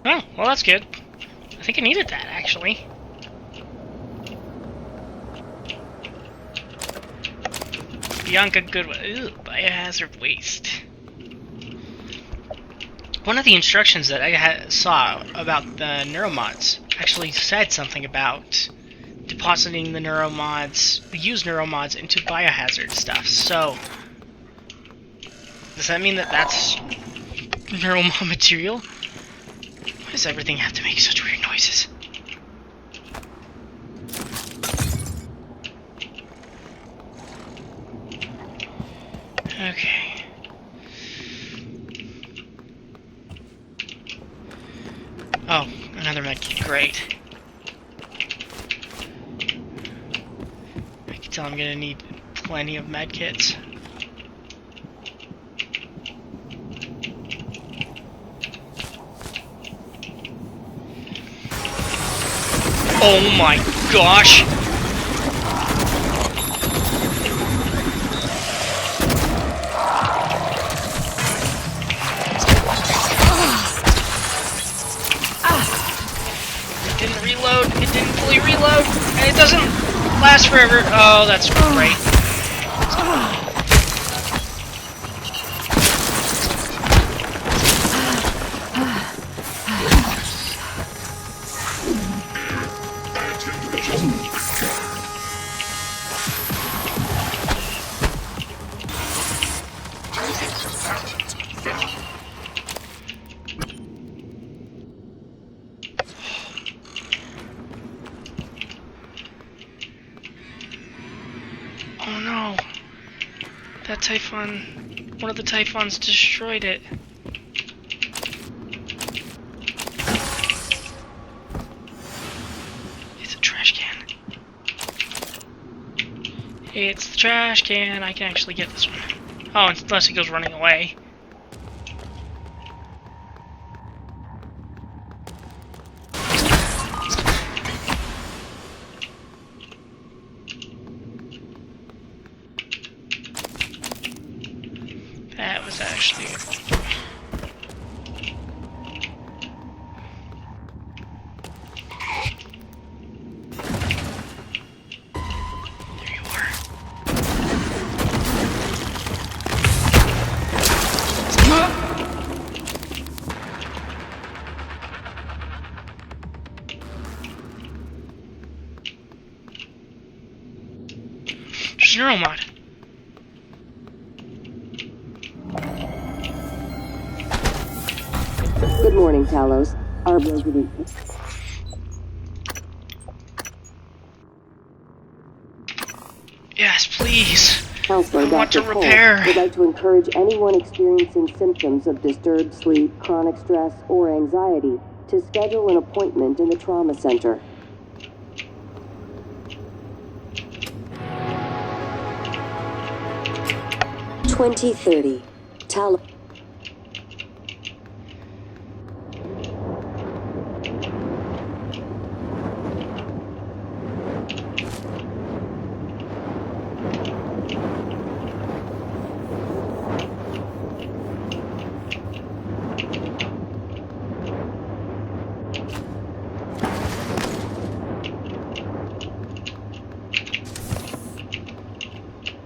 Oh, well that's good. I think I needed that, actually. Bianca Goodwin. Ew, biohazard waste. One of the instructions that I saw about the neuromods actually said something about depositing the neuromods, the used neuromods into biohazard stuff. So, does that mean that that's neuromod material? Why does everything have to make such weird noises? Okay. Oh, another medkit. Great. I can tell I'm gonna need plenty of medkits. Oh my gosh! It didn't reload, it didn't fully reload, and it doesn't last forever. Oh, that's great. Oh no! That Typhon, one of the Typhons destroyed it. It's a trash can. It's the trash can. I can actually get this one. Oh, unless he goes running away. That was actually... There you are. There's a neuromod. Good morning, Talos. Our resident. Yes, please. Counselor I want to Dr. Cole repair. would like to encourage anyone experiencing symptoms of disturbed sleep, chronic stress, or anxiety to schedule an appointment in the trauma center. (2030) Talos.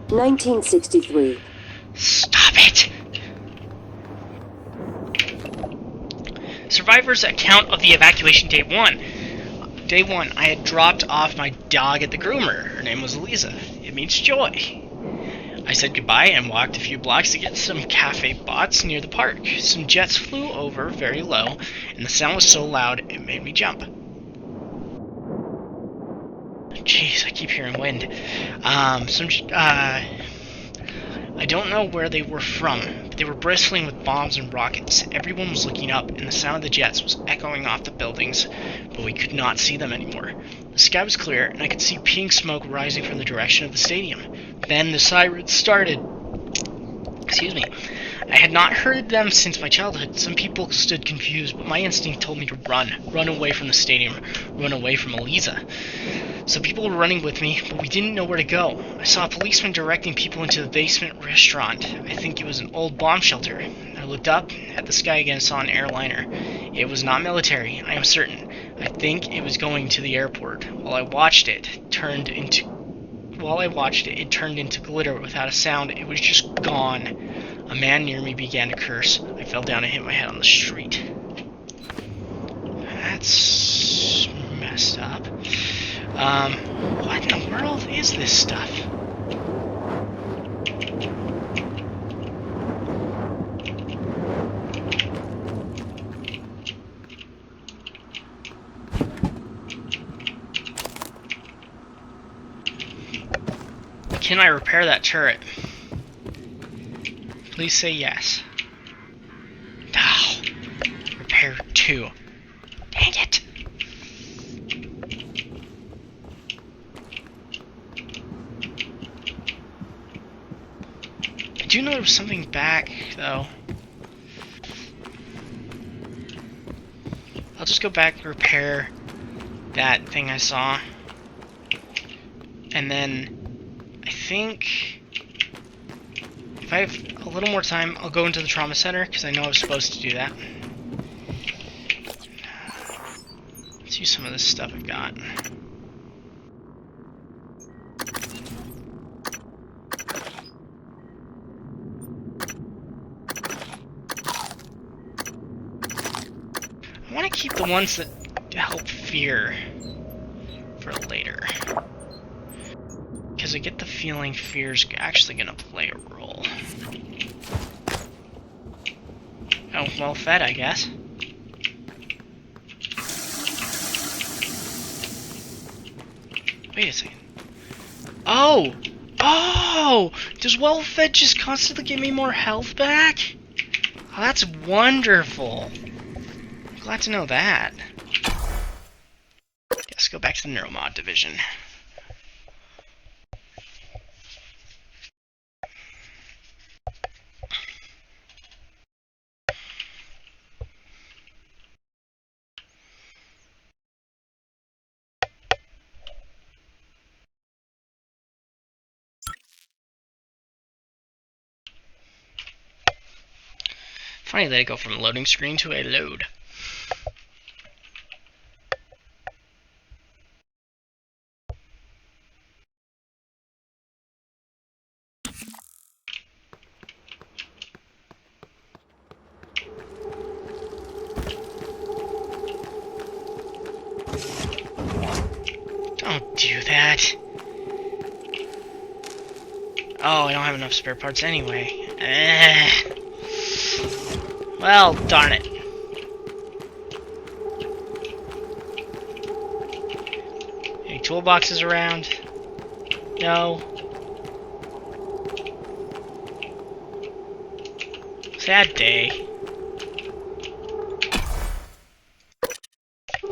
(1963) Stop it! Survivor's account of the evacuation day one. Day one, I had dropped off my dog at the groomer. Her name was Eliza. It means joy. I said goodbye and walked a few blocks to get some cafe bots near the park. Some jets flew over very low, and the sound was so loud it made me jump. Jeez, I keep hearing wind. I don't know where they were from, but they were bristling with bombs and rockets. Everyone was looking up, and the sound of the jets was echoing off the buildings, but we could not see them anymore. The sky was clear, and I could see pink smoke rising from the direction of the stadium. Then the sirens started. Excuse me. I had not heard them since my childhood. Some people stood confused, but my instinct told me to run away from the stadium, run away from Eliza. Some people were running with me, but we didn't know where to go. I saw a policeman directing people into the basement restaurant. I think it was an old bomb shelter. I looked up at the sky again and saw an airliner. It was not military, I am certain. I think it was going to the airport. While I watched it, it turned into glitter without a sound. It was just gone. A man near me began to curse. I fell down and hit my head on the street. That's messed up. What in the world is this stuff? Can I repair that turret? Please say yes. Oh, repair 2. Dang it! I do know there was something back, though. I'll just go back and repair that thing I saw. And then I think if I have a little more time, I'll go into the trauma center because I know I was supposed to do that. Let's use some of this stuff I've got. I want to keep the ones that help fear for later. Because I get the feeling fear's actually going to play a role. Oh, well fed, I guess. Wait a second. Oh! Oh! Does well fed just constantly give me more health back? Oh, that's wonderful. I'm glad to know that. Let's go back to the Neuromod division. Funny that I go from a loading screen to a load. Don't do that. Oh, I don't have enough spare parts anyway. Well, darn it. Any toolboxes around? No. Sad day.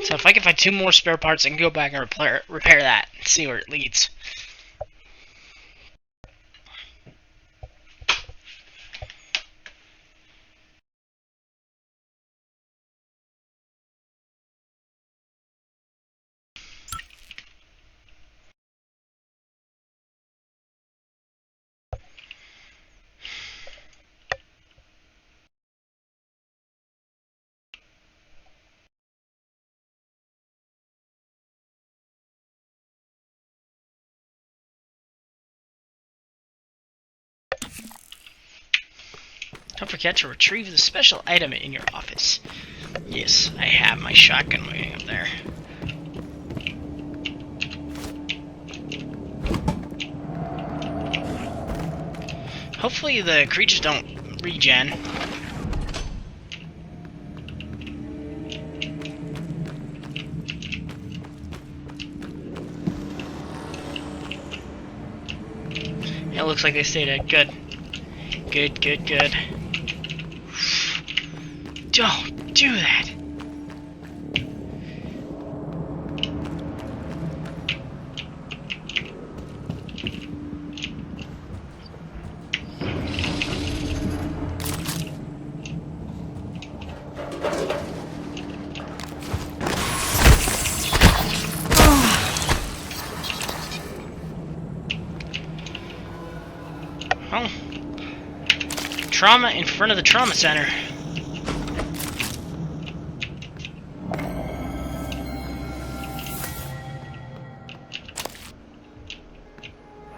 So if I can find 2 more spare parts, I can go back and repair that and see where it leads. Don't forget to retrieve the special item in your office. Yes, I have my shotgun waiting up there. Hopefully the creatures don't regen. It looks like they stayed dead. Good. Good, good, good. Don't do that. Oh. Trauma in front of the trauma center.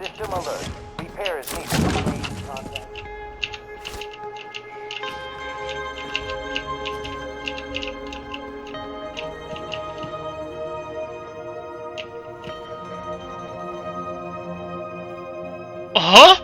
System alert. Repair is needed. Please contact. Huh?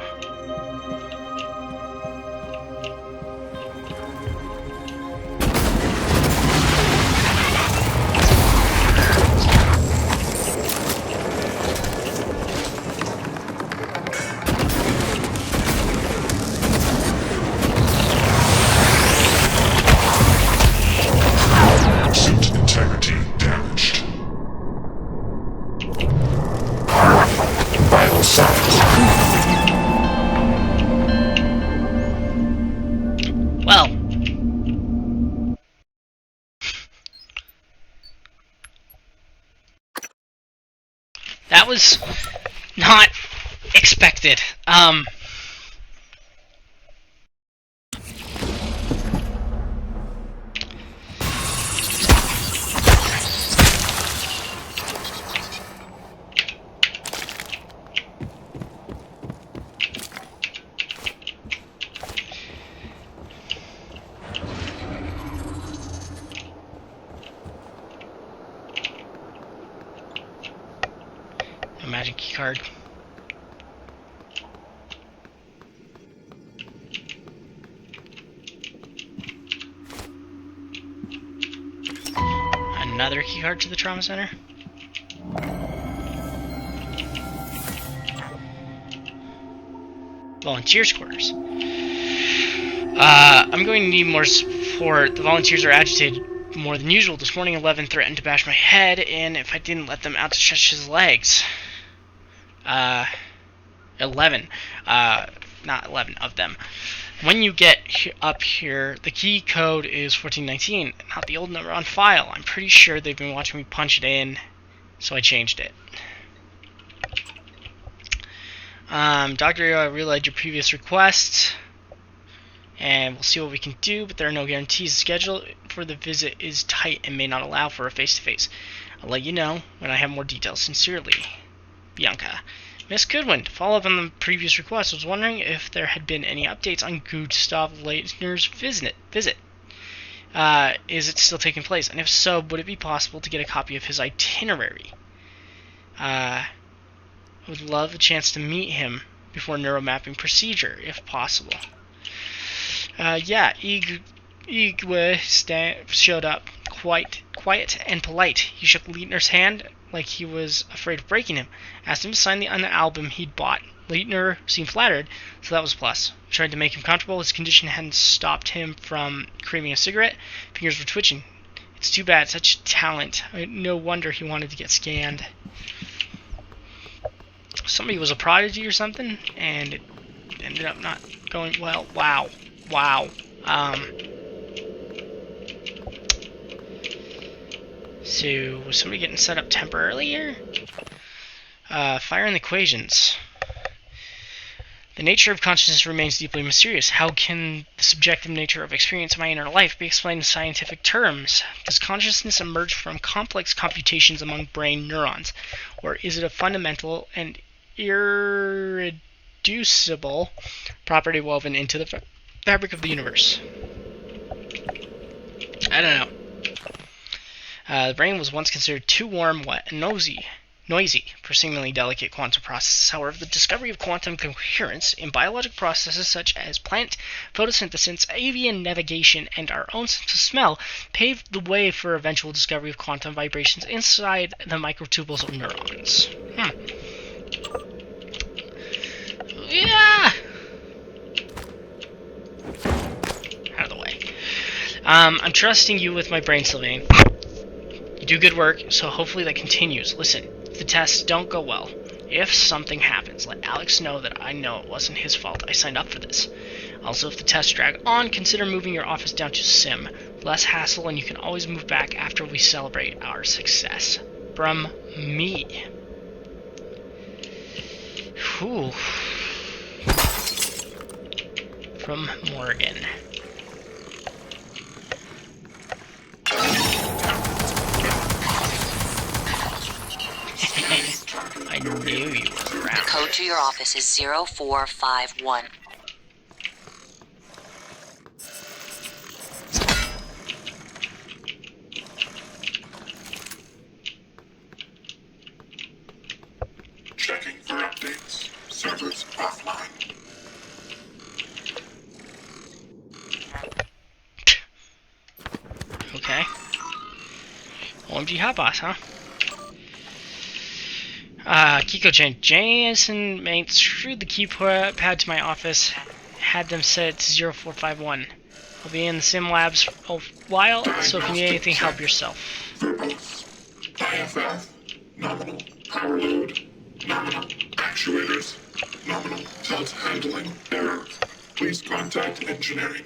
Suit integrity damaged. Vital signs. Well. That was not expected. A magic key card. Another key card to the trauma center. Volunteers' quarters. I'm going to need more support. The volunteers are agitated more than usual. This morning, 11 threatened to bash my head in if I didn't let them out to stretch his legs. 11. Not 11 of them. When you get up here, the key code is 1419, not the old number on file. I'm pretty sure they've been watching me punch it in, so I changed it. Doctor, I relayed your previous request, and we'll see what we can do, but there are no guarantees. The schedule for the visit is tight and may not allow for a face-to-face. I'll let you know when I have more details. Sincerely, Bianca. Miss Goodwin, to follow up on the previous request, I was wondering if there had been any updates on Gustav Leitner's visit. Is it still taking place? And if so, would it be possible to get a copy of his itinerary? I would love a chance to meet him before neuromapping procedure, if possible. Yeah, Igwe showed up quite quiet and polite. He shook Leitner's hand like he was afraid of breaking him. Asked him to sign the album he'd bought. Leitner seemed flattered, so that was a plus. Tried to make him comfortable. His condition hadn't stopped him from craving a cigarette. Fingers were twitching. It's too bad, such talent. No wonder he wanted to get scanned. Somebody was a prodigy or something, and it ended up not going well. Wow. So, was somebody getting set up temporarily here? Fire in the equations. The nature of consciousness remains deeply mysterious. How can the subjective nature of experience in my inner life be explained in scientific terms? Does consciousness emerge from complex computations among brain neurons? Or is it a fundamental and irreducible property woven into the fabric of the universe? I don't know. The brain was once considered too warm, wet, and noisy for seemingly delicate quantum processes. However, the discovery of quantum coherence in biological processes such as plant photosynthesis, avian navigation, and our own sense of smell paved the way for eventual discovery of quantum vibrations inside the microtubules of neurons. Yeah! Out of the way. I'm trusting you with my brain, Sylvain. You do good work, so hopefully that continues. Listen, if the tests don't go well, if something happens, let Alex know that I know it wasn't his fault. I signed up for this. Also, if the tests drag on, consider moving your office down to Sim. Less hassle, and you can always move back after we celebrate our success. From me. Whew. From Morgan. I knew you were around. The code to your office is 0451. Checking for updates. Server recyclers offline. Okay. OMG Hot Boss, huh? Kiko Jason mates screwed the keypad to my office, had them set it to 0451. I'll be in the sim labs a while, so if you need anything, help yourself. IFF, nominal. Power load, nominal. Actuators, nominal. Tilt handling, error. Please contact engineering.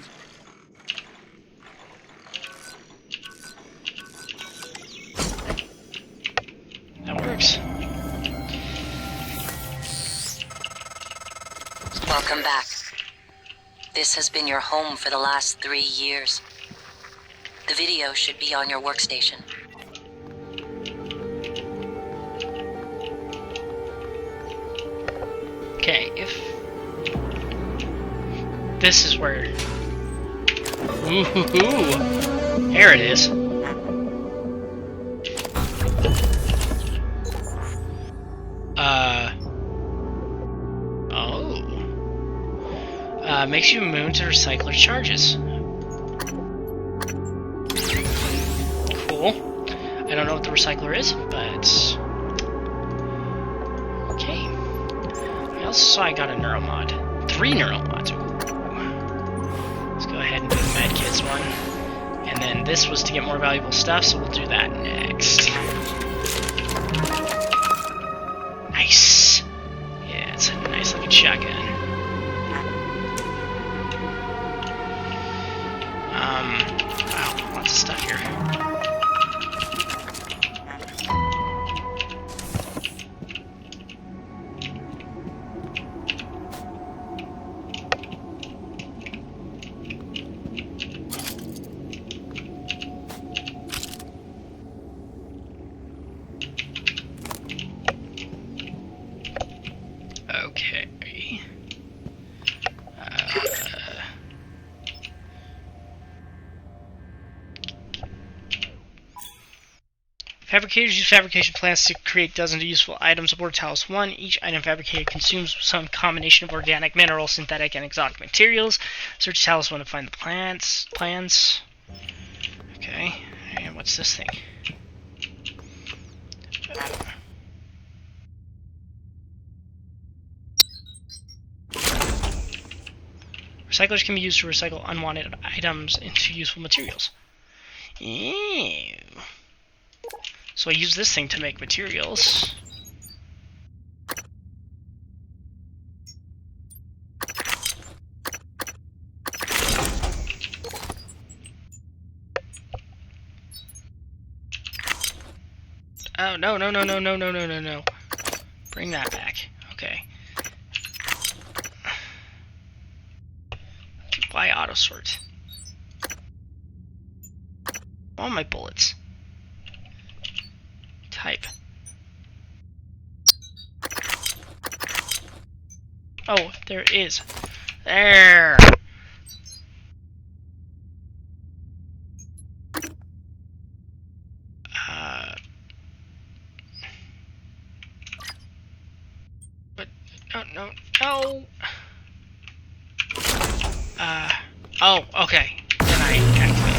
That works. Welcome back. This has been your home for the last 3 years. The video should be on your workstation. Okay, if this is where, ooh, there it is. Makes you immune to recycler charges. Cool. I don't know what the recycler is, but okay. I also saw I got a neuromod. 3 neuromods. Ooh. Let's go ahead and do the medkits one. And then this was to get more valuable stuff, so we'll do that next. Nice. Yeah, it's a nice looking shotgun. Wow, lots of stuff here. Okay. Fabricators use fabrication plants to create dozens of useful items aboard Talos 1. Each item fabricated consumes some combination of organic, mineral, synthetic, and exotic materials. Search Talos 1 to find the plans. Okay, and what's this thing? Recyclers can be used to recycle unwanted items into useful materials. Ew. So I use this thing to make materials. Oh, no. Bring that back. Okay. Why auto sort? All my bullets. Type. Oh, there it is. There! But, no. Oh, okay. Then I activate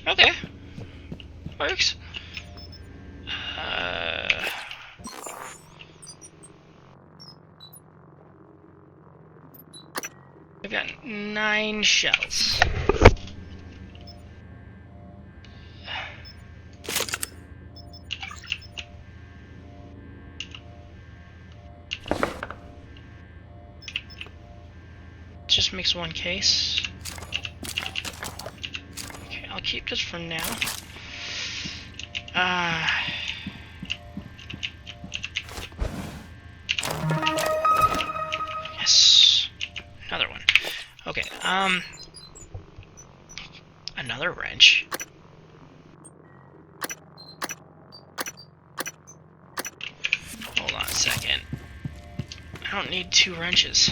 it. Okay. Works. I've got 9 shells. Just makes 1 case. Okay, I'll keep this for now. Yes. Another one. Okay, another wrench. Hold on a second. I don't need 2 wrenches.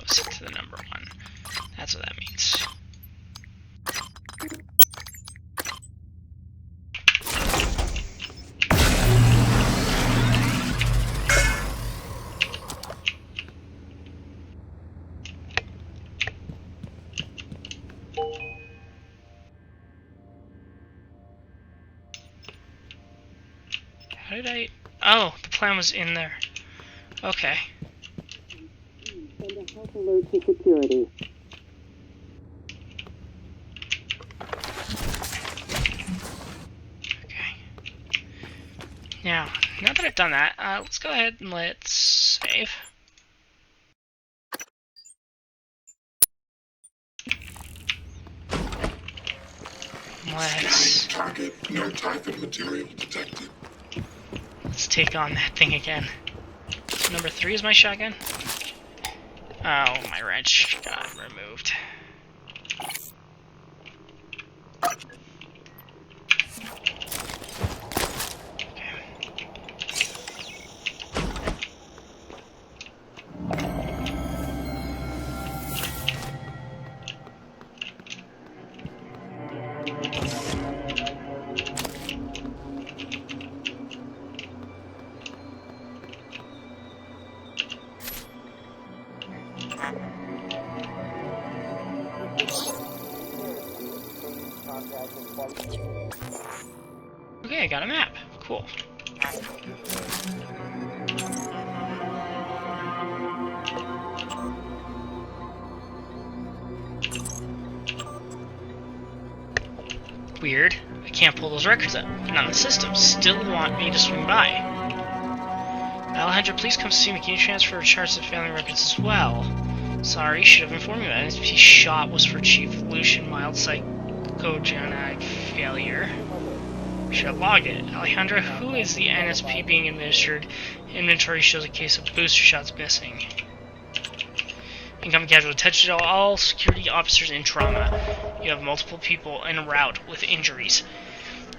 opposite to the number 1. That's what that means. How did I... Oh, the plan was in there. Okay. Send a health alert to security. Okay. Now that I've done that, let's go ahead and let's save. Let's... Target, no Typhon material detected. Let's take on that thing again. So number 3 is my shotgun. Oh, my wrench got removed. Okay, I got a map. Cool. Weird. I can't pull those records up. None of the systems still want me to swing by. Alejandro, please come see me. Can you transfer charts of family records as well? Sorry, should have informed you that NSP shot was for Chief Lucian, mild psychogenic failure. Should have logged it. Alejandra, who is the NSP being administered? Inventory shows a case of booster shots missing. Incoming casualty. Attention to all security officers in trauma. You have multiple people en route with injuries,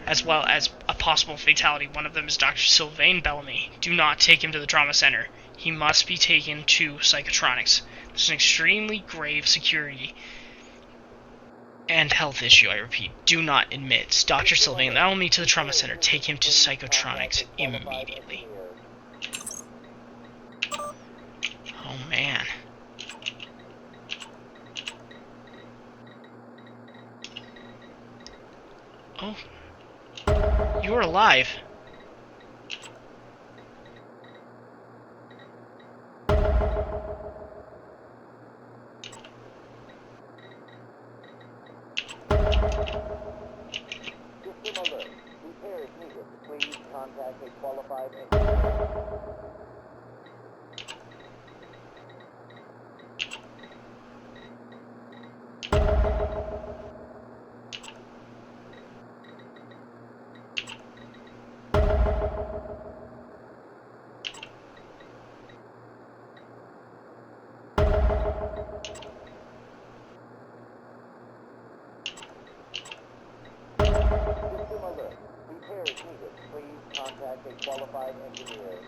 as well as a possible fatality. One of them is Dr. Sylvain Bellamy. Do not take him to the trauma center. He must be taken to Psychotronics. This is an extremely grave security and health issue, I repeat. Do not admit. Dr. Sylvain Bellamy to the trauma center. Take him to Psychotronics immediately. Oh, man. Oh. You're alive. System alert. Repair is needed. Please contact a qualified engineer. System alert. Repair is needed. Please contact a qualified engineer.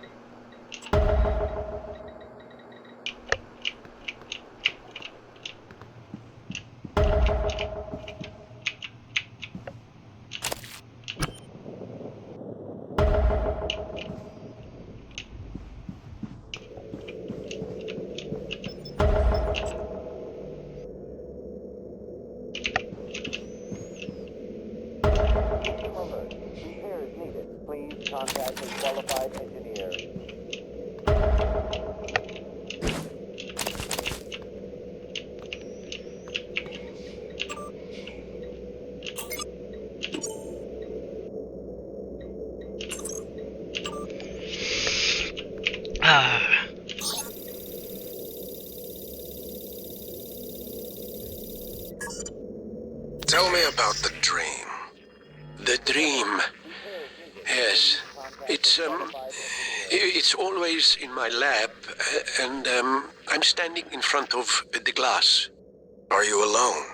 System alert. Repair is needed. Please contact a qualified engineer. Tell me about the dream. The dream. Yes. It's always in my lab, and I'm standing in front of the glass. Are you alone?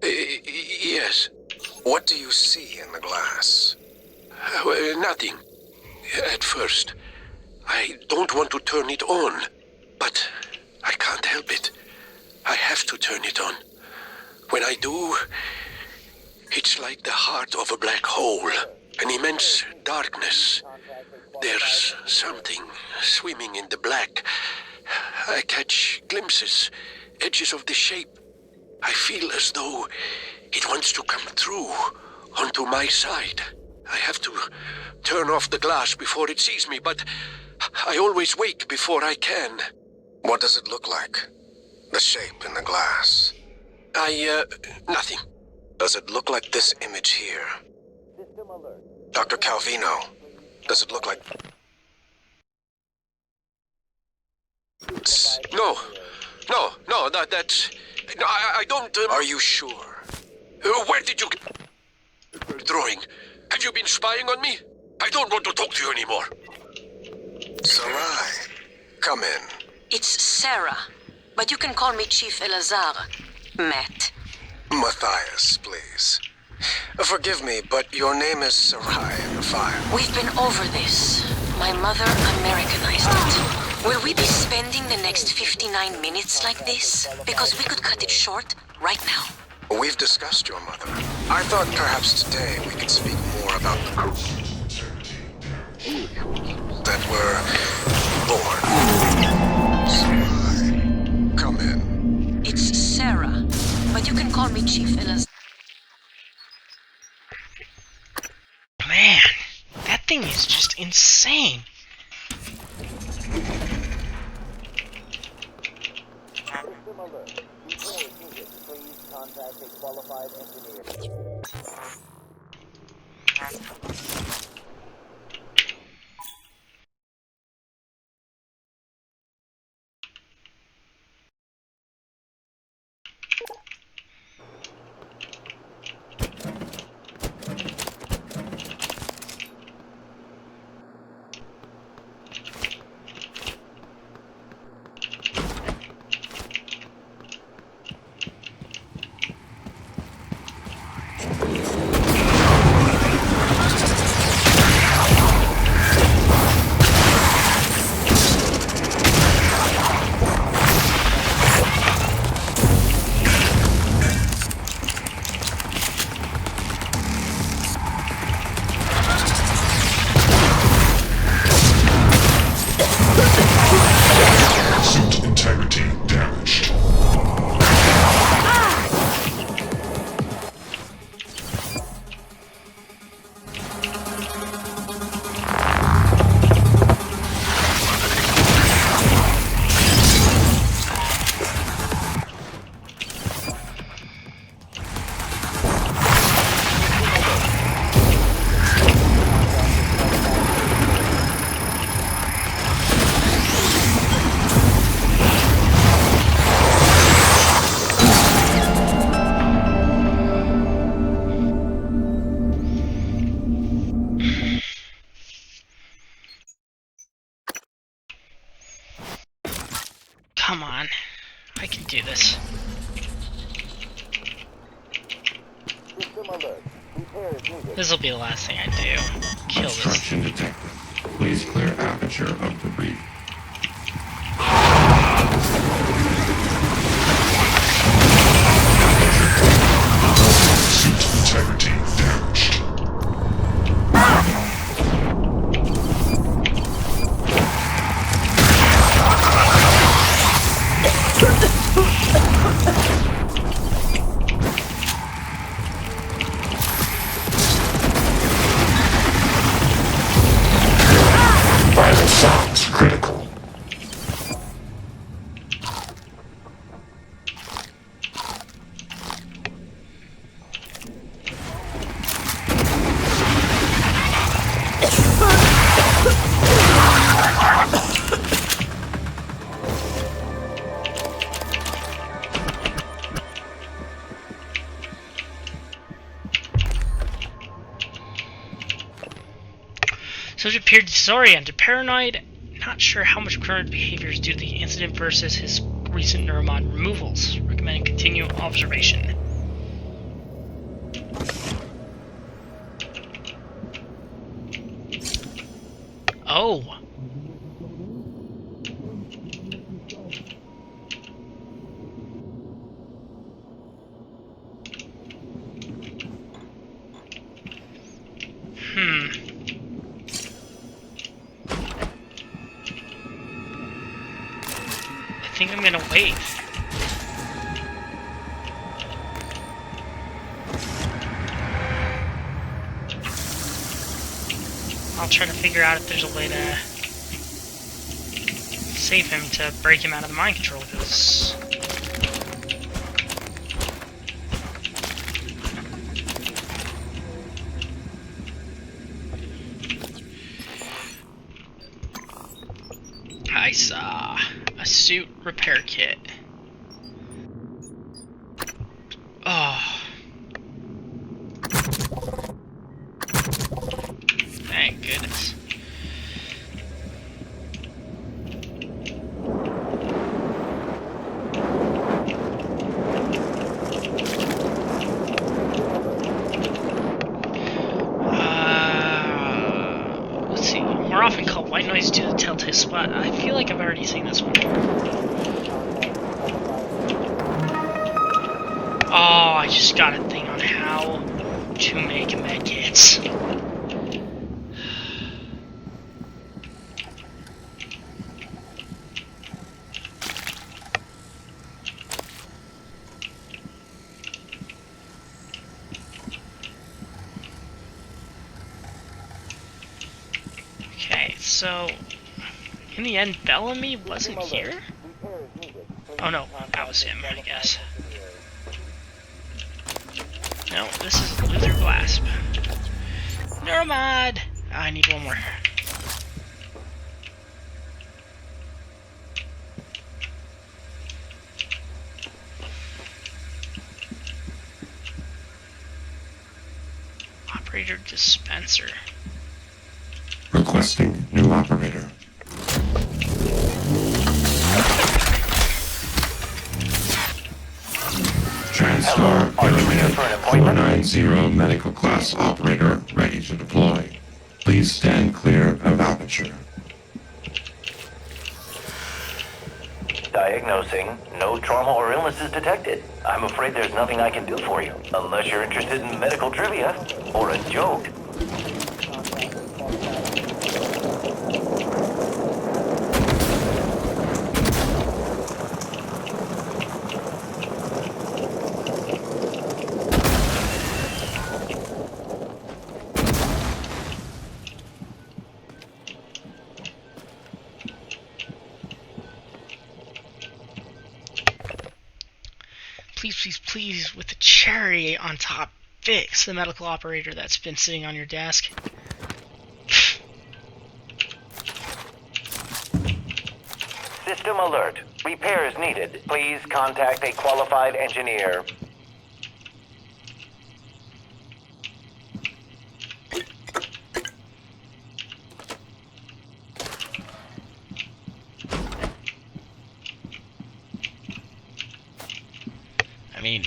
Yes. What do you see in the glass? Nothing. At first. I don't want to turn it on, but I can't help it. I have to turn it on. When I do, it's like the heart of a black hole, an immense darkness. There's something swimming in the black. I catch glimpses, edges of the shape. I feel as though it wants to come through onto my side. I have to turn off the glass before it sees me, but I always wake before I can. What does it look like? The shape in the glass? Nothing. Does it look like this image here? Dr. Calvino, does it look like... No, that's... No, I don't... Are you sure? Where did you... Drawing. Have you been spying on me? I don't want to talk to you anymore. Sarai, come in. It's Sarah, but you can call me Chief Elazar. Matt. Matthias, please. Forgive me, but your name is Sarai in the file. We've been over this. My mother Americanized it. Will we be spending the next 59 minutes like this? Because we could cut it short right now. We've discussed your mother. I thought perhaps today we could speak more about the codes that were born. Sarai, come in. It's Sarah, but you can call me Chief Elazar. Man, that thing is just insane. System alert. Before needed, please contact a qualified engineer. Come on. I can do this. System alert. Repairs needed. This'll be the last thing I do. Kill this. Obstruction detected. Please clear aperture of debris. Suit integrity damaged. Vital sounds critical. Subject appeared disoriented, paranoid, not sure how much current behavior is due to the incident versus his recent neuromod removals. Recommending continued observation. Oh. think I'm gonna wait. I'll try to figure out if there's a way to save him to break him out of the mind control, because... I saw a suit repair kit. Oh. Thank goodness. Let's see. More often called white noise due to the telltale spot. I feel like I've already seen this one. Oh, I just got a thing on how to make medkits. Okay, so in the end, Bellamy wasn't here? Oh no, that was him, I guess. No, this is Luther Glasp. Neuromod! I need one more. Operator dispenser. Requesting new operator. TranStar Pyramid 490 medical class operator ready to deploy. Please stand clear of aperture. Diagnosing. No trauma or illness is detected. I'm afraid there's nothing I can do for you, unless you're interested in medical trivia or a joke. Please, please, please, with the cherry on top, fix the medical operator that's been sitting on your desk. System alert. Repairs needed. Please contact a qualified engineer. I mean,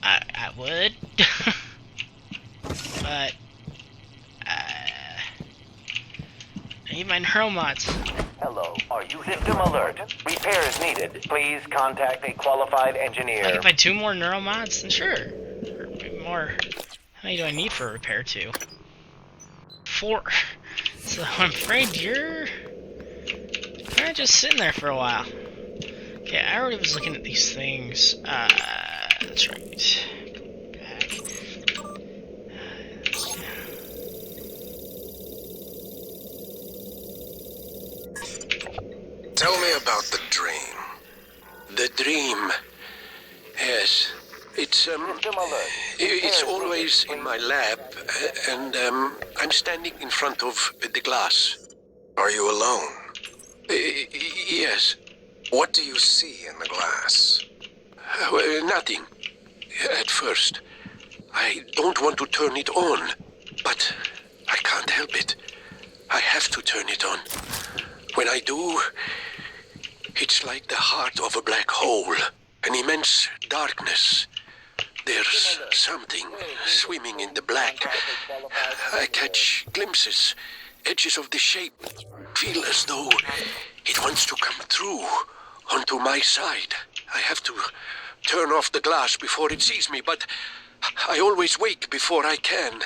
I would, but I need my neuromods. Hello, are you system alert? Repairs needed. Please contact a qualified engineer. Like if I had 2 more neuromods, then sure. Or maybe more. How many do I need for repair 2? 4. So I'm afraid you're kind of just sitting there for a while. Okay, I already was looking at these things. That's right. Back. Tell me about the dream. The dream. Yes. It's always in my lab, and I'm standing in front of the glass. Are you alone? Yes. What do you see in the glass? Nothing. At first. I don't want to turn it on, but I can't help it. I have to turn it on. When I do, it's like the heart of a black hole, an immense darkness. There's something swimming in the black. I catch glimpses, edges of the shape, feel as though it wants to come through onto my side. I have to turn off the glass before it sees me, but I always wake before I can.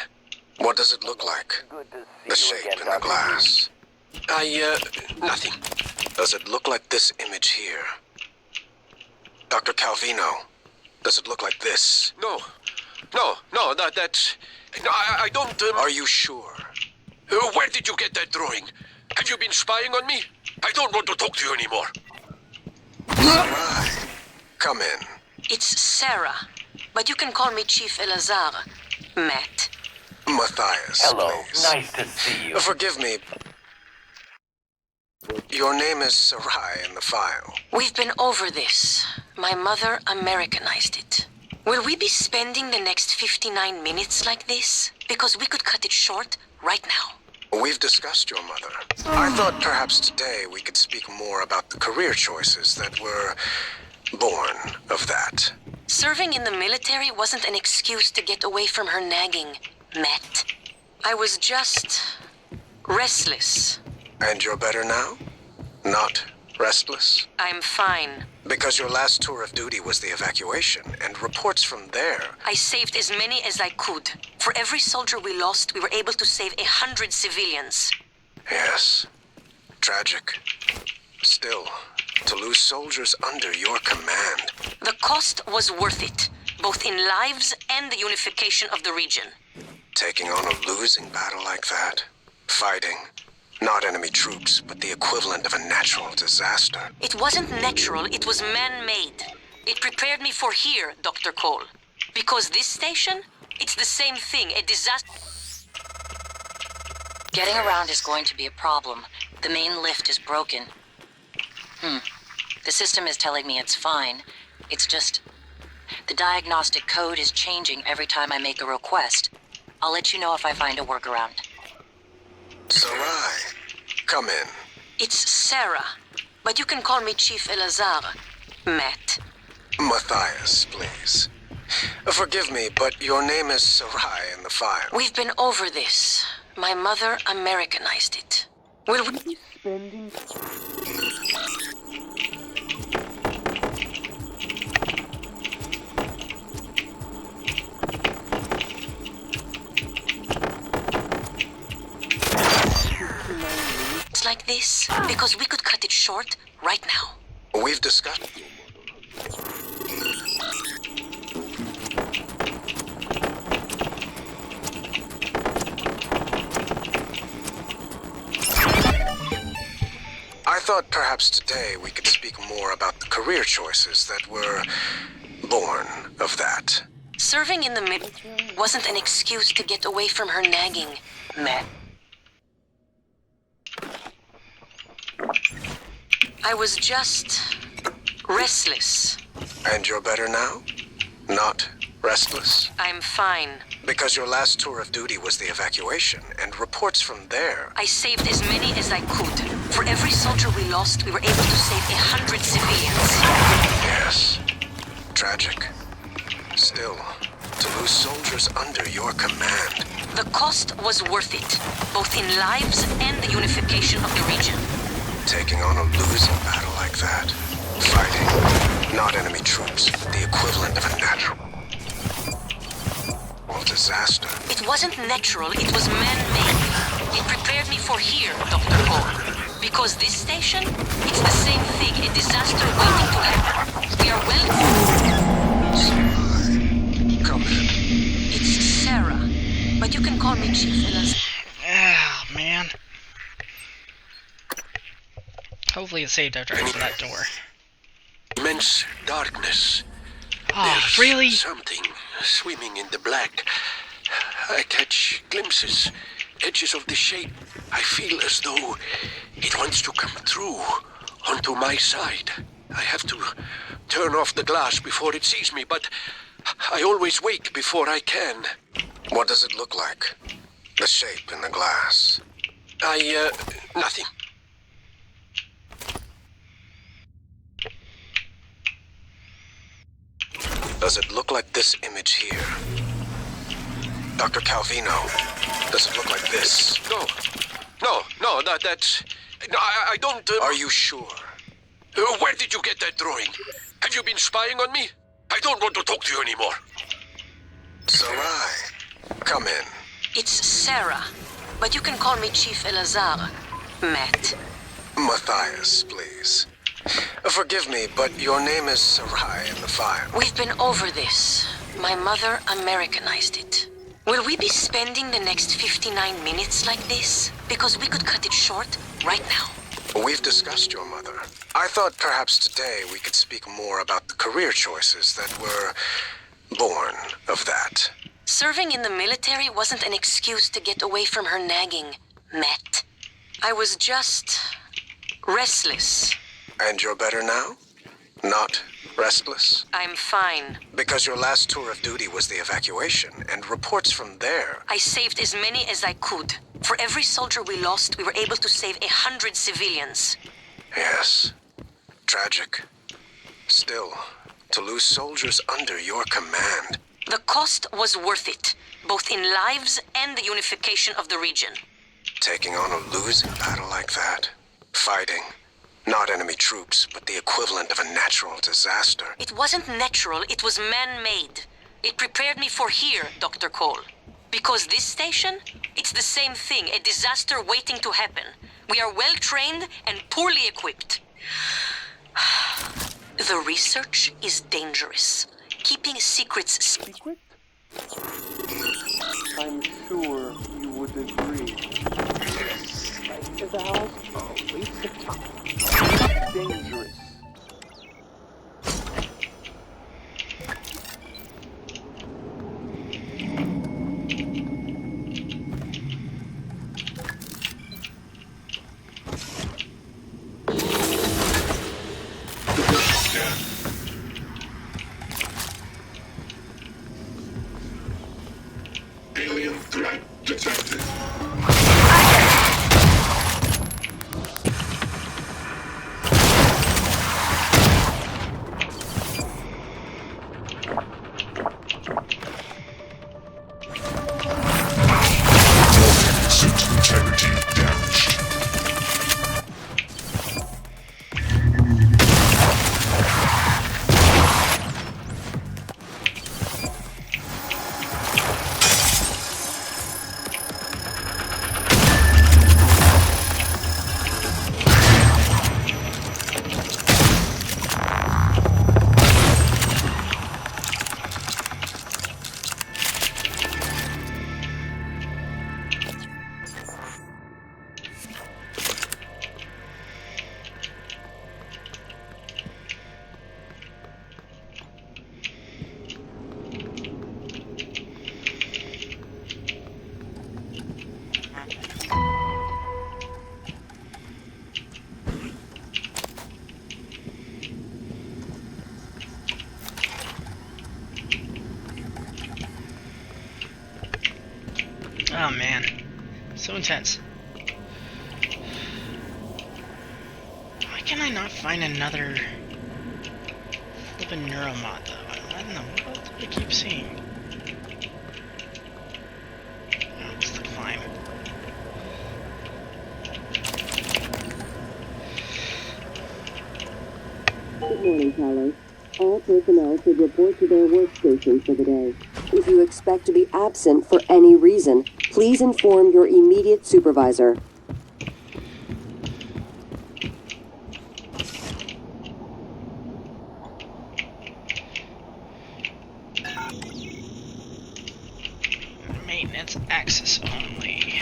What does it look like? The shape in the glass? Nothing. Does it look like this image here? Dr. Calvino, does it look like this? No, that's... No, I don't... Are you sure? Where did you get that drawing? Have you been spying on me? I don't want to talk to you anymore. Sarai, come in. It's Sarah, but you can call me Chief Elazar. Matt. Matthias, Hello, please. nice to see you. Forgive me. Your name is Sarai in the file. We've been over this. My mother Americanized it. Will we be spending the next 59 minutes like this? Because we could cut it short right now. We've discussed your mother. I thought perhaps today we could speak more about the career choices that were born of that. Serving in the military wasn't an excuse to get away from her nagging, Matt. I was just restless. And you're better now? Not restless? I'm fine. Because your last tour of duty was the evacuation, and reports from there... I saved as many as I could. For every soldier we lost, we were able to save 100 civilians. Yes. Tragic. Still, to lose soldiers under your command... The cost was worth it, both in lives and the unification of the region. Taking on a losing battle like that? Fighting... not enemy troops, but the equivalent of a natural disaster. It wasn't natural, it was man-made. It prepared me for here, Dr. Cole. Because this station, it's the same thing, a disaster. Getting around is going to be a problem. The main lift is broken. The system is telling me it's fine. It's just... the diagnostic code is changing every time I make a request. I'll let you know if I find a workaround. Sarai, come in. It's Sarah, but you can call me Chief Elazar. Matt. Matthias, please. Forgive me, but your name is Sarai in the file. We've been over this. My mother Americanized it. Will we be spending... like this? Because we could cut it short right now. We've discussed... I thought perhaps today we could speak more about the career choices that were born of that. Serving in the military wasn't an excuse to get away from her nagging, Matt. I was just restless. And you're better now? Not restless? I'm fine. Because your last tour of duty was the evacuation, and reports from there... I saved as many as I could. For every soldier we lost, we were able to save 100 civilians. Yes. Tragic. Still, to lose soldiers under your command... The cost was worth it, both in lives and the unification of the region. Taking on a losing battle like that. Fighting, not enemy troops, the equivalent of a natural disaster. It wasn't natural, it was man-made. It prepared me for here, Dr. Cole. Because this station, it's the same thing, a disaster waiting to happen. We are well... Come in. It's Sarah, but you can call me Chief Elazar. Ah, man. Hopefully it saved after I opened that door. Immense darkness. Oh, There's really? Something swimming in the black. I catch glimpses, edges of the shape. I feel as though it wants to come through onto my side. I have to turn off the glass before it sees me, but I always wake before I can. What does it look like? The shape in the glass? Nothing. Does it look like this image here? Dr. Calvino, does it look like this? No, that's... No, I don't... Are you sure? Where did you get that drawing? Have you been spying on me? I don't want to talk to you anymore. Sarai, come in. It's Sarah, but you can call me Chief Elazar. Matt. Matthias, please. Forgive me, but your name is Sarai in the file. We've been over this. My mother Americanized it. Will we be spending the next 59 minutes like this? Because we could cut it short right now. We've discussed your mother. I thought perhaps today we could speak more about the career choices that were born of that. Serving in the military wasn't an excuse to get away from her nagging, Matt. I was just restless. And you're better now? Not restless? I'm fine. Because your last tour of duty was the evacuation, and reports from there. I saved as many as I could. For every soldier we lost, we were able to save 100 civilians. Yes. Tragic. Still, to lose soldiers under your command. The cost was worth it, both in lives and the unification of the region. Taking on a losing battle like that. Fighting. Not enemy troops, but the equivalent of a natural disaster. It wasn't natural, it was man-made. It prepared me for here, Dr. Cole. Because this station, it's the same thing, a disaster waiting to happen. We are well-trained and poorly equipped. The research is dangerous. Keeping secrets secret? I'm sure you would agree. The valve are a waste of time. Dangerous. Alien threat detected. Suit integrity damaged. Oh man, so intense. Why can I not find another flippin' neuromod though? What in the world do I keep seeing? Oh, it's the climb. Good morning, Tyler. All personnel should report to their workstations for the day. If you expect to be absent for any reason, please inform your immediate supervisor. Maintenance access only.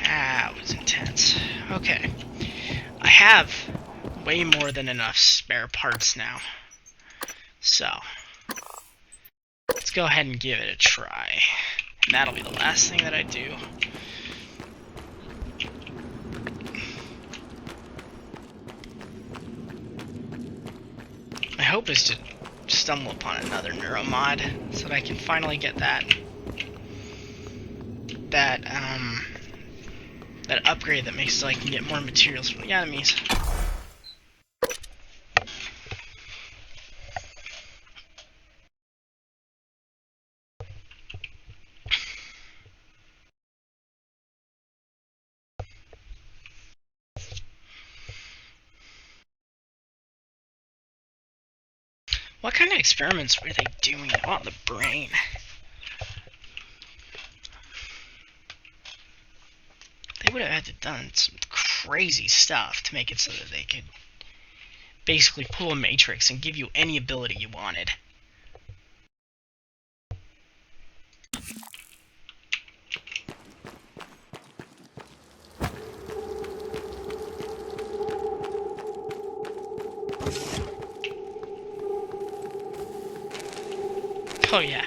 Ah, it was intense. Okay. I have way more than enough spare parts now. So, let's go ahead and give it a try. And that'll be the last thing that I do. My hope is to stumble upon another neuromod so that I can finally get that upgrade that makes it so I can get more materials from the enemies. What kind of experiments were they doing on the brain? They would have had to done some crazy stuff to make it so that they could basically pull a Matrix and give you any ability you wanted. Oh yeah.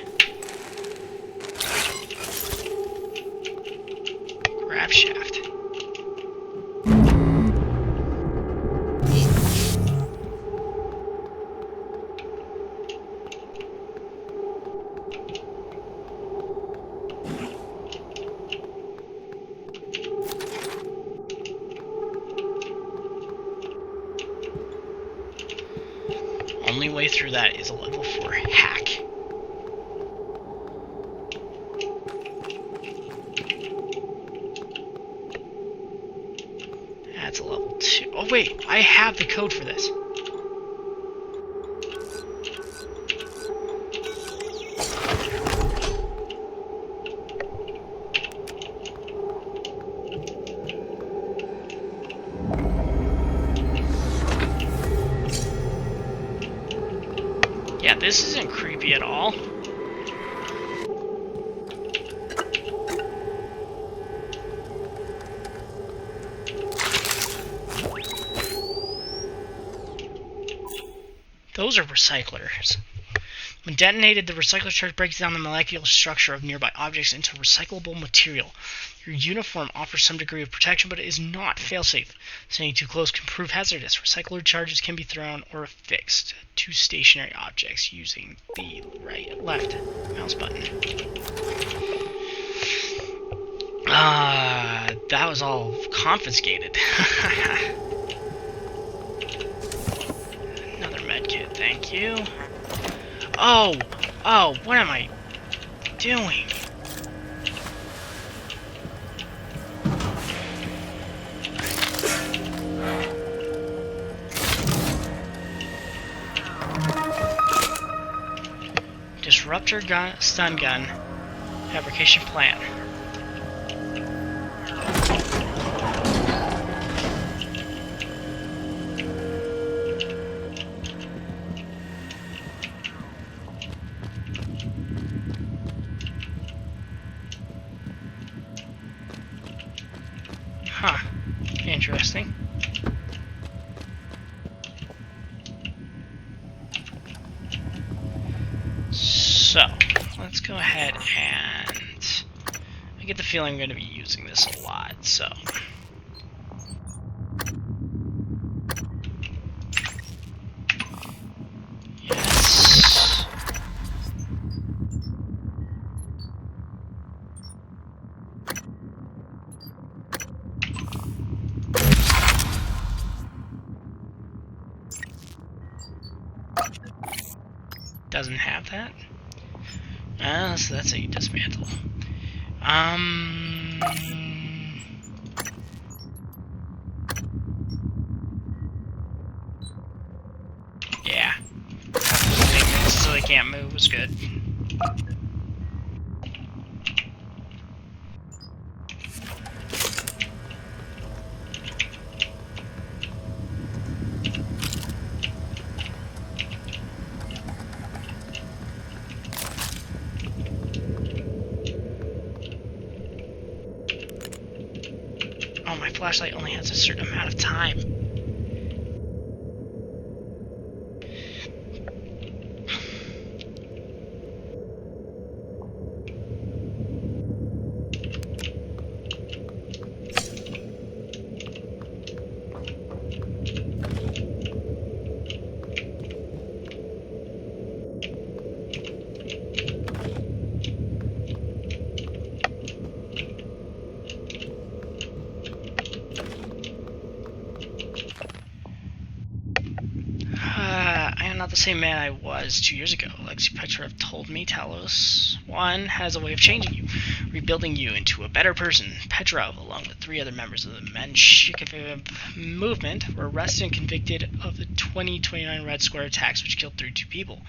Grab shaft. Only way through that is a level 4 hack. That's a level 2. Oh wait, I have the code for this. Yeah, this isn't creepy at all. Those are recyclers. When detonated, the recycler charge breaks down the molecular structure of nearby objects into recyclable material. Your uniform offers some degree of protection, but it is not failsafe. Staying too close can prove hazardous. Recycler charges can be thrown or affixed to stationary objects using the left mouse button. That was all confiscated. Another medkit, thank you. Oh, what am I doing? Disruptor gun, stun gun, fabrication plant. Huh. Interesting. So, let's go ahead and... I get the feeling I'm going to be using this a lot, so... Yes. Doesn't have that. So that's how you dismantle. Yeah. So they can't move was good. Flashlight only has a certain amount of time. Not the same man I was 2 years ago. Lexi Petrov told me Talos 1 has a way of changing you. rebuilding you into a better person. Petrov, along with 3 other members of the Menshevik movement, were arrested and convicted of the 2029 Red Square attacks, which killed 32 people.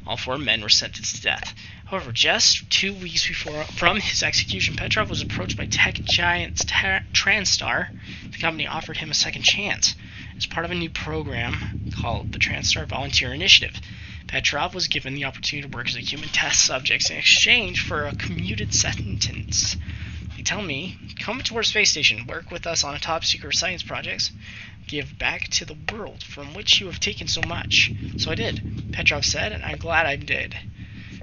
All 4 men were sentenced to death. However, just 2 weeks from his execution, Petrov was approached by tech giant Transtar. The company offered him a second chance as part of a new program called the Transtar Volunteer Initiative. Petrov was given the opportunity to work as a human test subject in exchange for a commuted sentence. They tell me, come to our space station, work with us on a top-secret science projects, give back to the world from which you have taken so much. So I did, Petrov said, and I'm glad I did.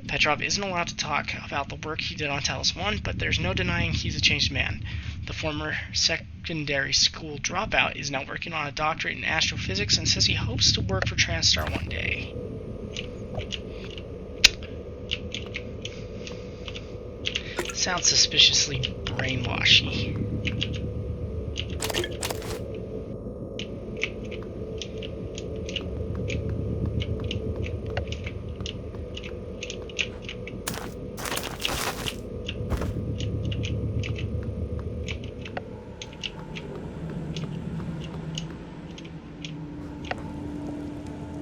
Petrov isn't allowed to talk about the work he did on Talos 1, but there's no denying he's a changed man. The former secondary school dropout is now working on a doctorate in astrophysics and says he hopes to work for Transtar one day. Sounds suspiciously brainwashy.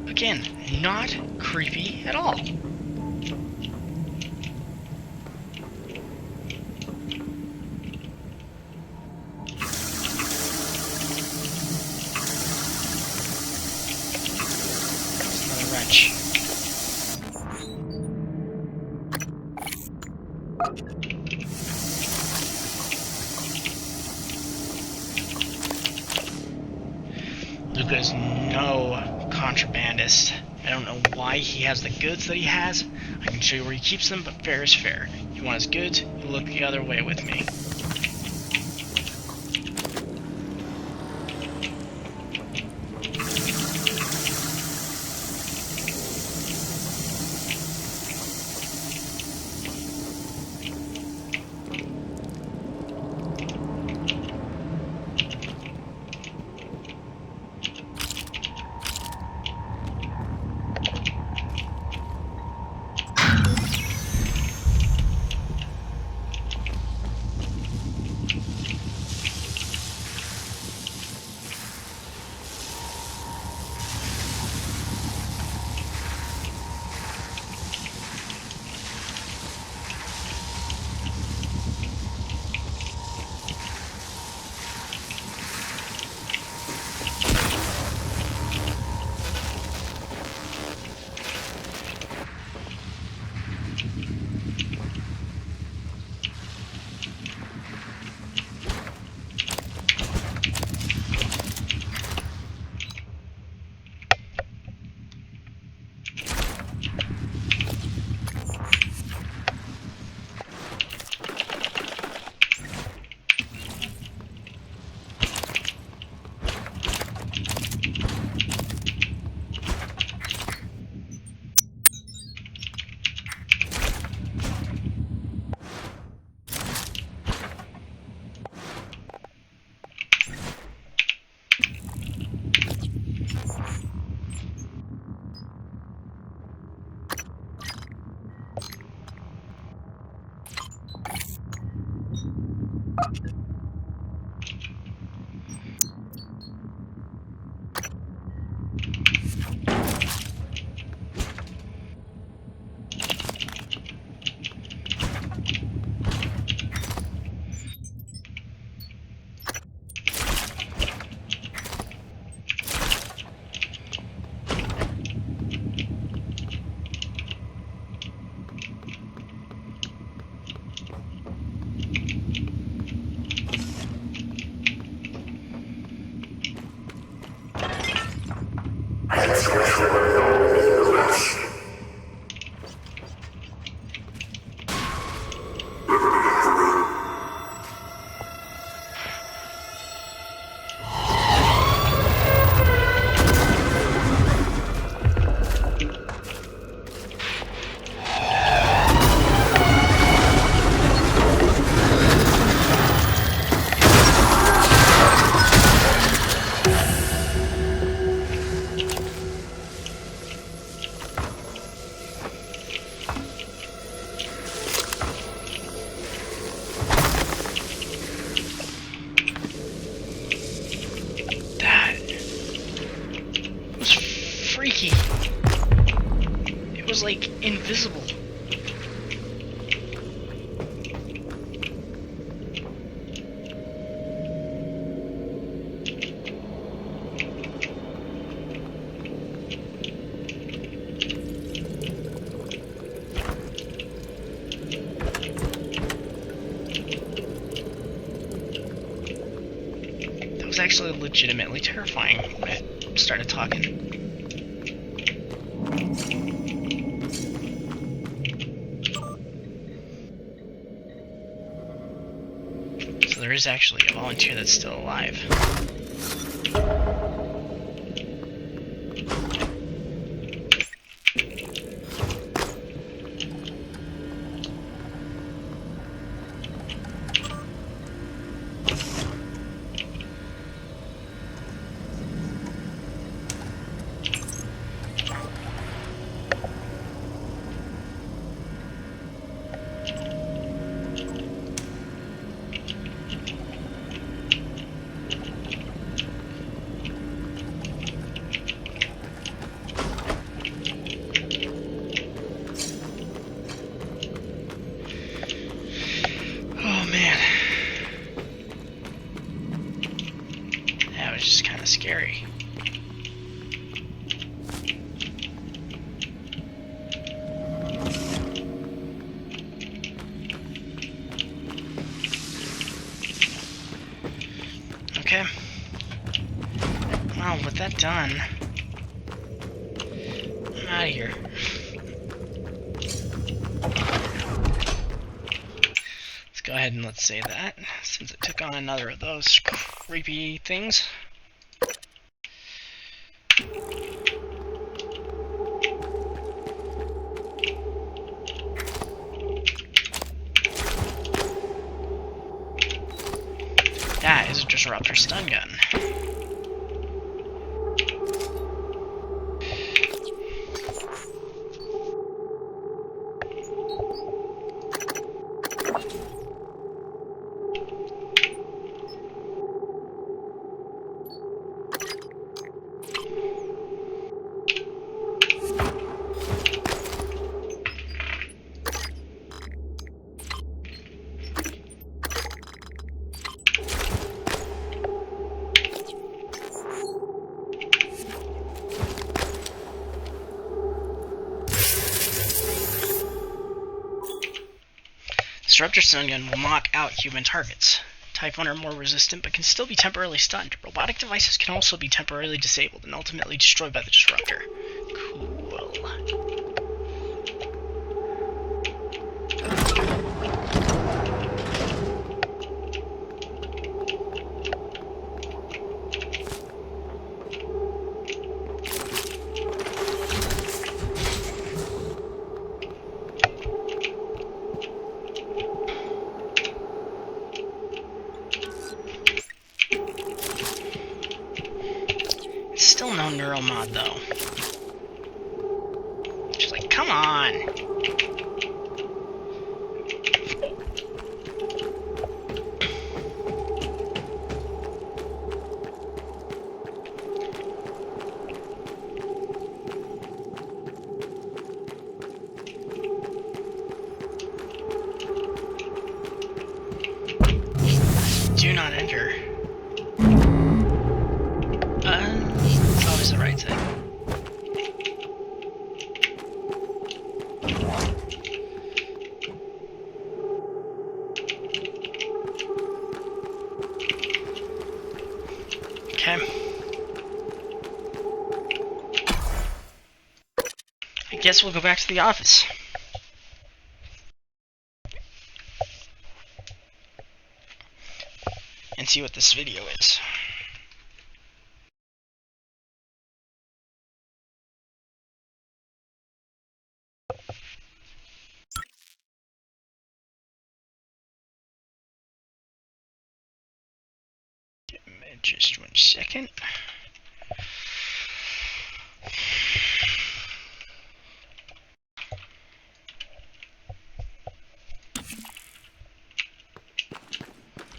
Again, not creepy at all. Another wrench. Luca's no contrabandist. I don't know why he has the goods that he has. I can show you where he keeps them, but fair is fair. You want his goods? You look the other way with me. was like invisible. That was actually legitimately terrifying when I started talking. So there is actually a volunteer that's still alive. Scary. Okay. Well, with that done, I'm out of here. Let's go ahead and let's save that, since it took on another of those creepy things. That is a disruptor stun gun. Disruptor stun gun will knock out human targets. Type 1 or more resistant, but can still be temporarily stunned. Robotic devices can also be temporarily disabled and ultimately destroyed by the disruptor. Cool. Still no neuromod though. Just like, come on! Do not enter. Always the right thing. Okay. I guess we'll go back to the office. And see what this video is. Just 1 second.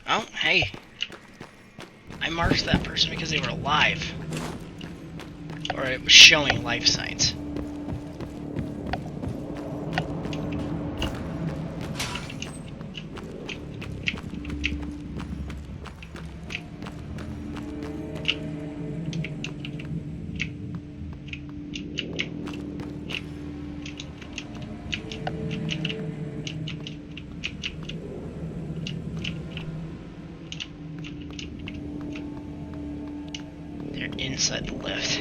Oh, hey. I marked that person because they were alive. Or it was showing life signs. inside the lift.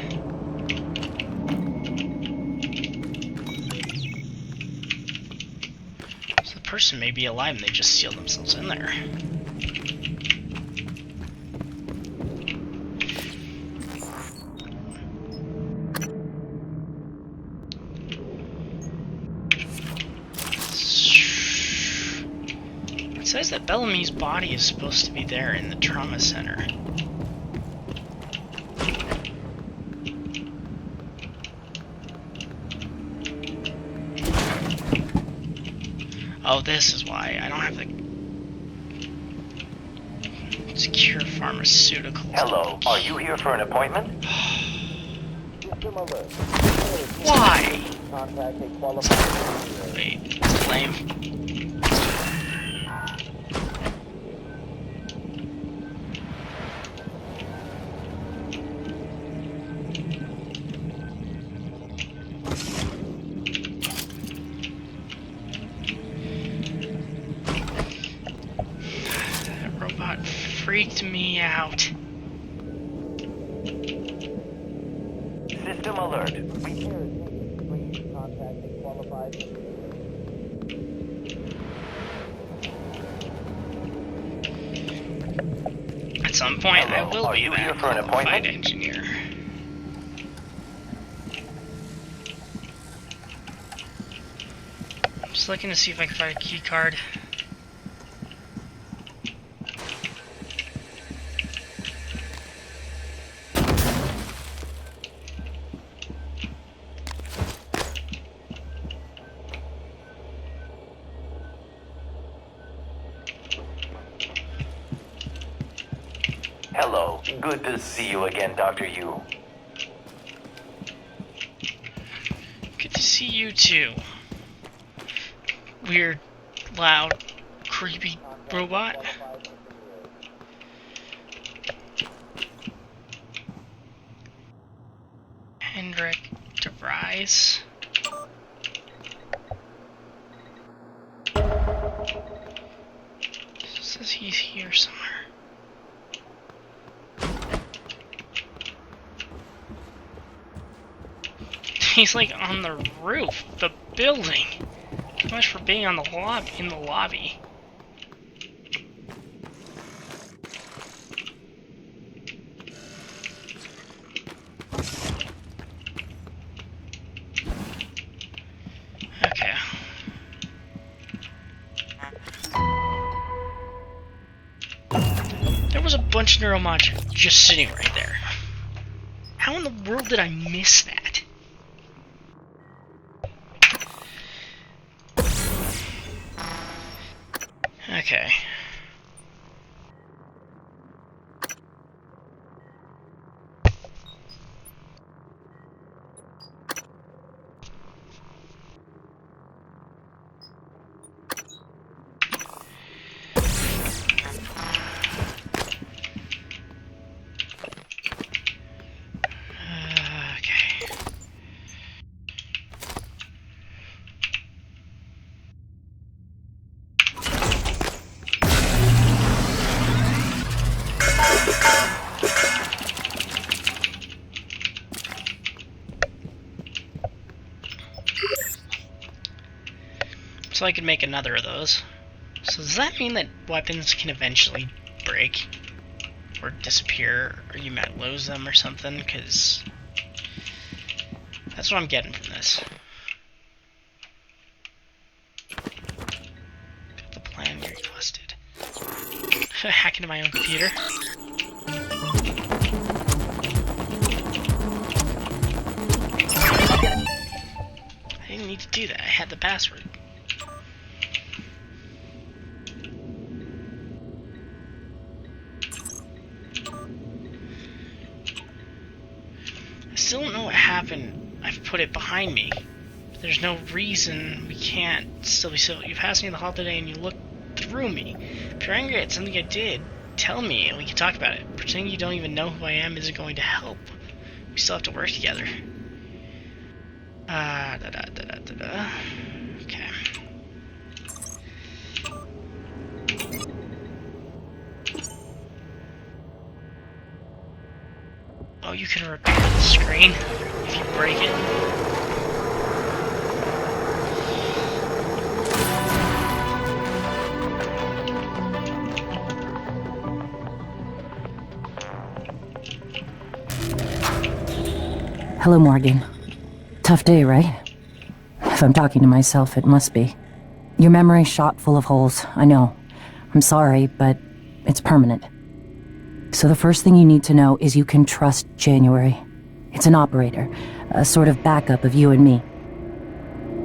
So the person may be alive and they just sealed themselves in there. It says that Bellamy's body is supposed to be there in the trauma center. Oh, this is why I don't have the secure pharmaceuticals. Hello, are you here for an appointment? Why? Wait, it's lame. Freaked me out. System alert. Please contact a qualified. At some point, Hello, I will are be you that here for an qualified appointment? engineer. I'm just looking to see if I can find a key card. Hello, good to see you again, Dr. Yu. Good to see you too. Weird, loud, creepy robot. Hendrik DeVries. Says he's here somewhere. He's like on the roof of the building. So much for being on the in the lobby. Okay. There was a bunch of neuromodules just sitting right there. How in the world did I miss that? Okay. So I can make another of those. So does that mean that weapons can eventually break? Or disappear? Or you might lose them or something? Because that's what I'm getting from this. The plan you requested. Hack into my own computer. I didn't need to do that. I had the password. I still don't know what happened. I've put it behind me. There's no reason we can't still be civil. You've asked me in the hall today and you looked through me. If you're angry at something I did, tell me and we can talk about it. Pretending you don't even know who I am isn't going to help. We still have to work together. Okay. Oh, you can repair the screen if you break it. Hello, Morgan. Tough day, right? If I'm talking to myself, it must be. Your memory's shot full of holes, I know. I'm sorry, but it's permanent. So the first thing you need to know is you can trust January. It's an operator, a sort of backup of you and me.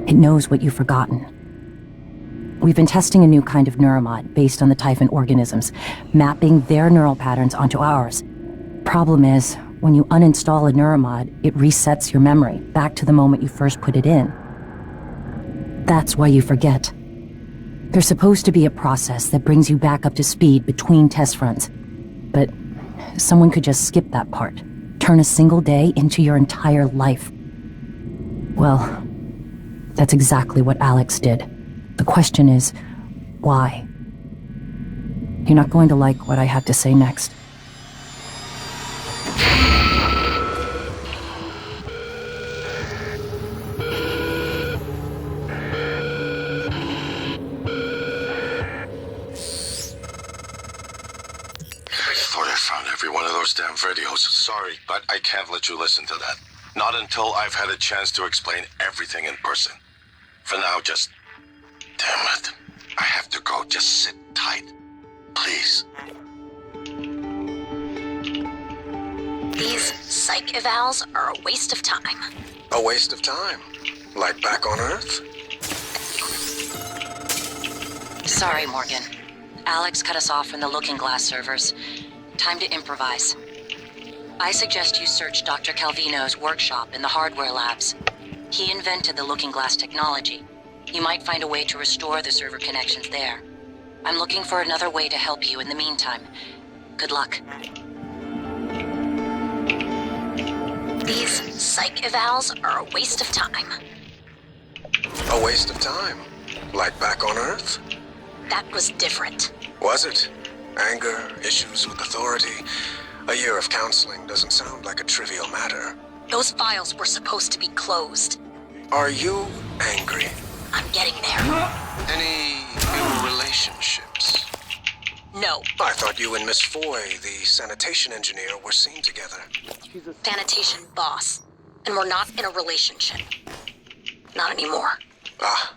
It knows what you've forgotten. We've been testing a new kind of neuromod based on the Typhon organisms, mapping their neural patterns onto ours. Problem is, when you uninstall a neuromod, it resets your memory back to the moment you first put it in. That's why you forget. There's supposed to be a process that brings you back up to speed between test runs. But someone could just skip that part, turn a single day into your entire life. Well, that's exactly what Alex did. The question is, why? You're not going to like what I have to say next. Damn videos. Sorry, but I can't let you listen to that. Not until I've had a chance to explain everything in person. For now, just... Damn it. I have to go. Just sit tight. Please. These psych evals are a waste of time. A waste of time? Like back on Earth? Sorry, Morgan. Alex cut us off from the Looking Glass servers. Time to improvise. I suggest you search Dr. Calvino's workshop in the hardware labs. He invented the Looking Glass technology. You might find a way to restore the server connections there. I'm looking for another way to help you in the meantime. Good luck. These psych evals are a waste of time. A waste of time? Like back on Earth? That was different. Was it? Anger, issues with authority. A year of counseling doesn't sound like a trivial matter. Those files were supposed to be closed. Are you angry? I'm getting there. Any new relationships? No. I thought you and Miss Foy, the sanitation engineer, were seen together. Sanitation boss. And we're not in a relationship. Not anymore. Ah.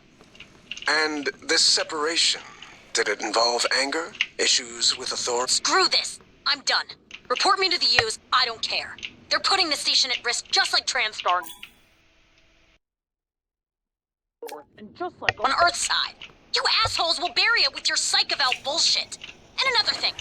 And this separation, did it involve anger? Issues with authority? Screw this! I'm done. Report me to the U's, I don't care. They're putting the station at risk just like TranStar. And just like on Earthside. You assholes will bury it with your psych eval bullshit. And another thing.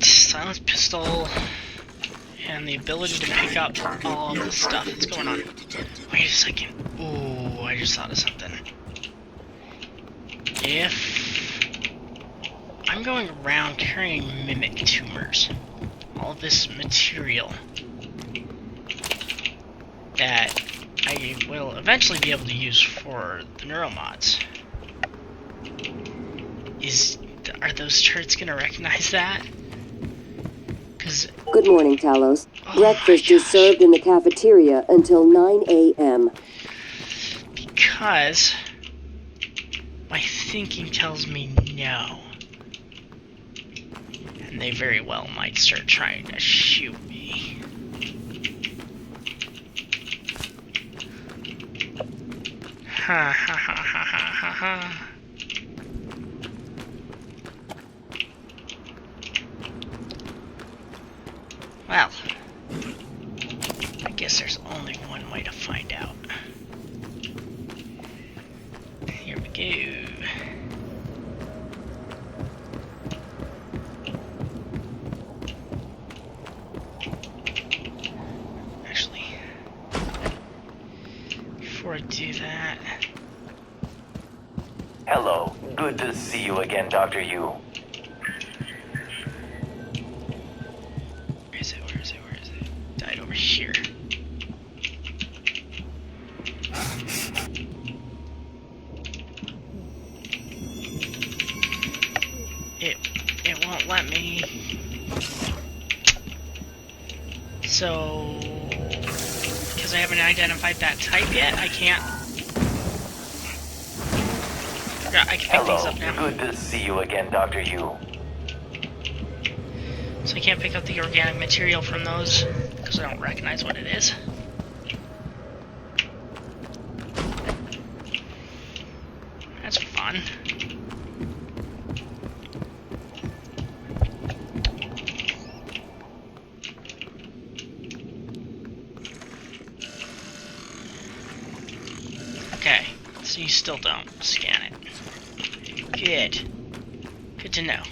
Silenced pistol, and the ability to pick up all of this stuff that's going on. Wait a second. Ooh, I just thought of something. If I'm going around carrying mimic tumors. All of this material that I will eventually be able to use for the neuromods. Are those turrets gonna recognize that? Good morning, Talos. Breakfast is served in the cafeteria until 9 a.m. Because my thinking tells me no. And they very well might start trying to shoot me. Ha ha ha ha ha ha ha. Well, I guess there's only one way to find out. Here we go. Actually, before I do that... Hello. Good to see you again, Dr. Yu. Here. It won't let me. So, because I haven't identified that type yet, I can't. Yeah, I can pick these up now. Good to see you again, Dr. Yu. So I can't pick up the organic material from those because I don't recognize what it is. That's fun. Okay, so you still don't scan it. Good. Good to know.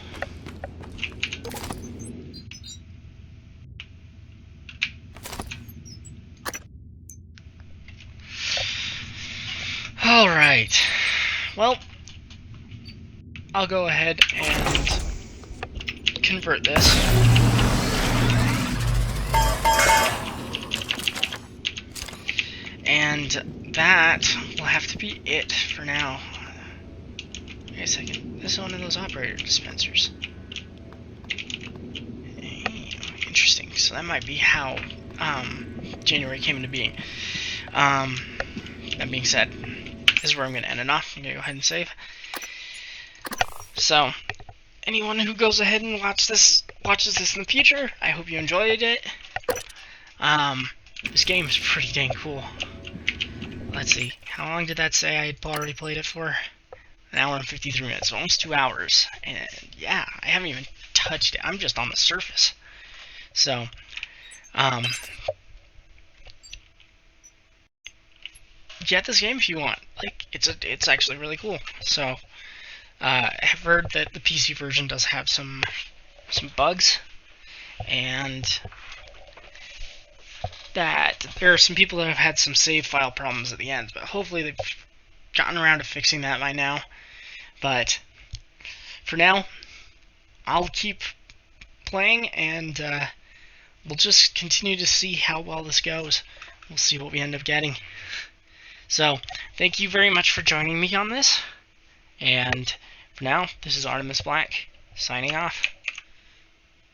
Alright, well, I'll go ahead and convert this. And that will have to be it for now. Wait a second, this is one of those operator dispensers. Interesting, so that might be how January came into being. That being said, this is where I'm going to end it off. I'm going to go ahead and save. So, anyone who goes ahead and watches this in the future, I hope you enjoyed it. This game is pretty dang cool. Let's see, how long did that say I had already played it for? 1 hour and 53 minutes, so almost 2 hours. And yeah, I haven't even touched it. I'm just on the surface. So, get this game if you want. Like, it's actually really cool. So, I have heard that the PC version does have some bugs, and that there are some people that have had some save file problems at the end, but hopefully they've gotten around to fixing that by now. But for now, I'll keep playing, and we'll just continue to see how well this goes. We'll see what we end up getting. So, thank you very much for joining me on this, and for now, this is Artemis Black, signing off.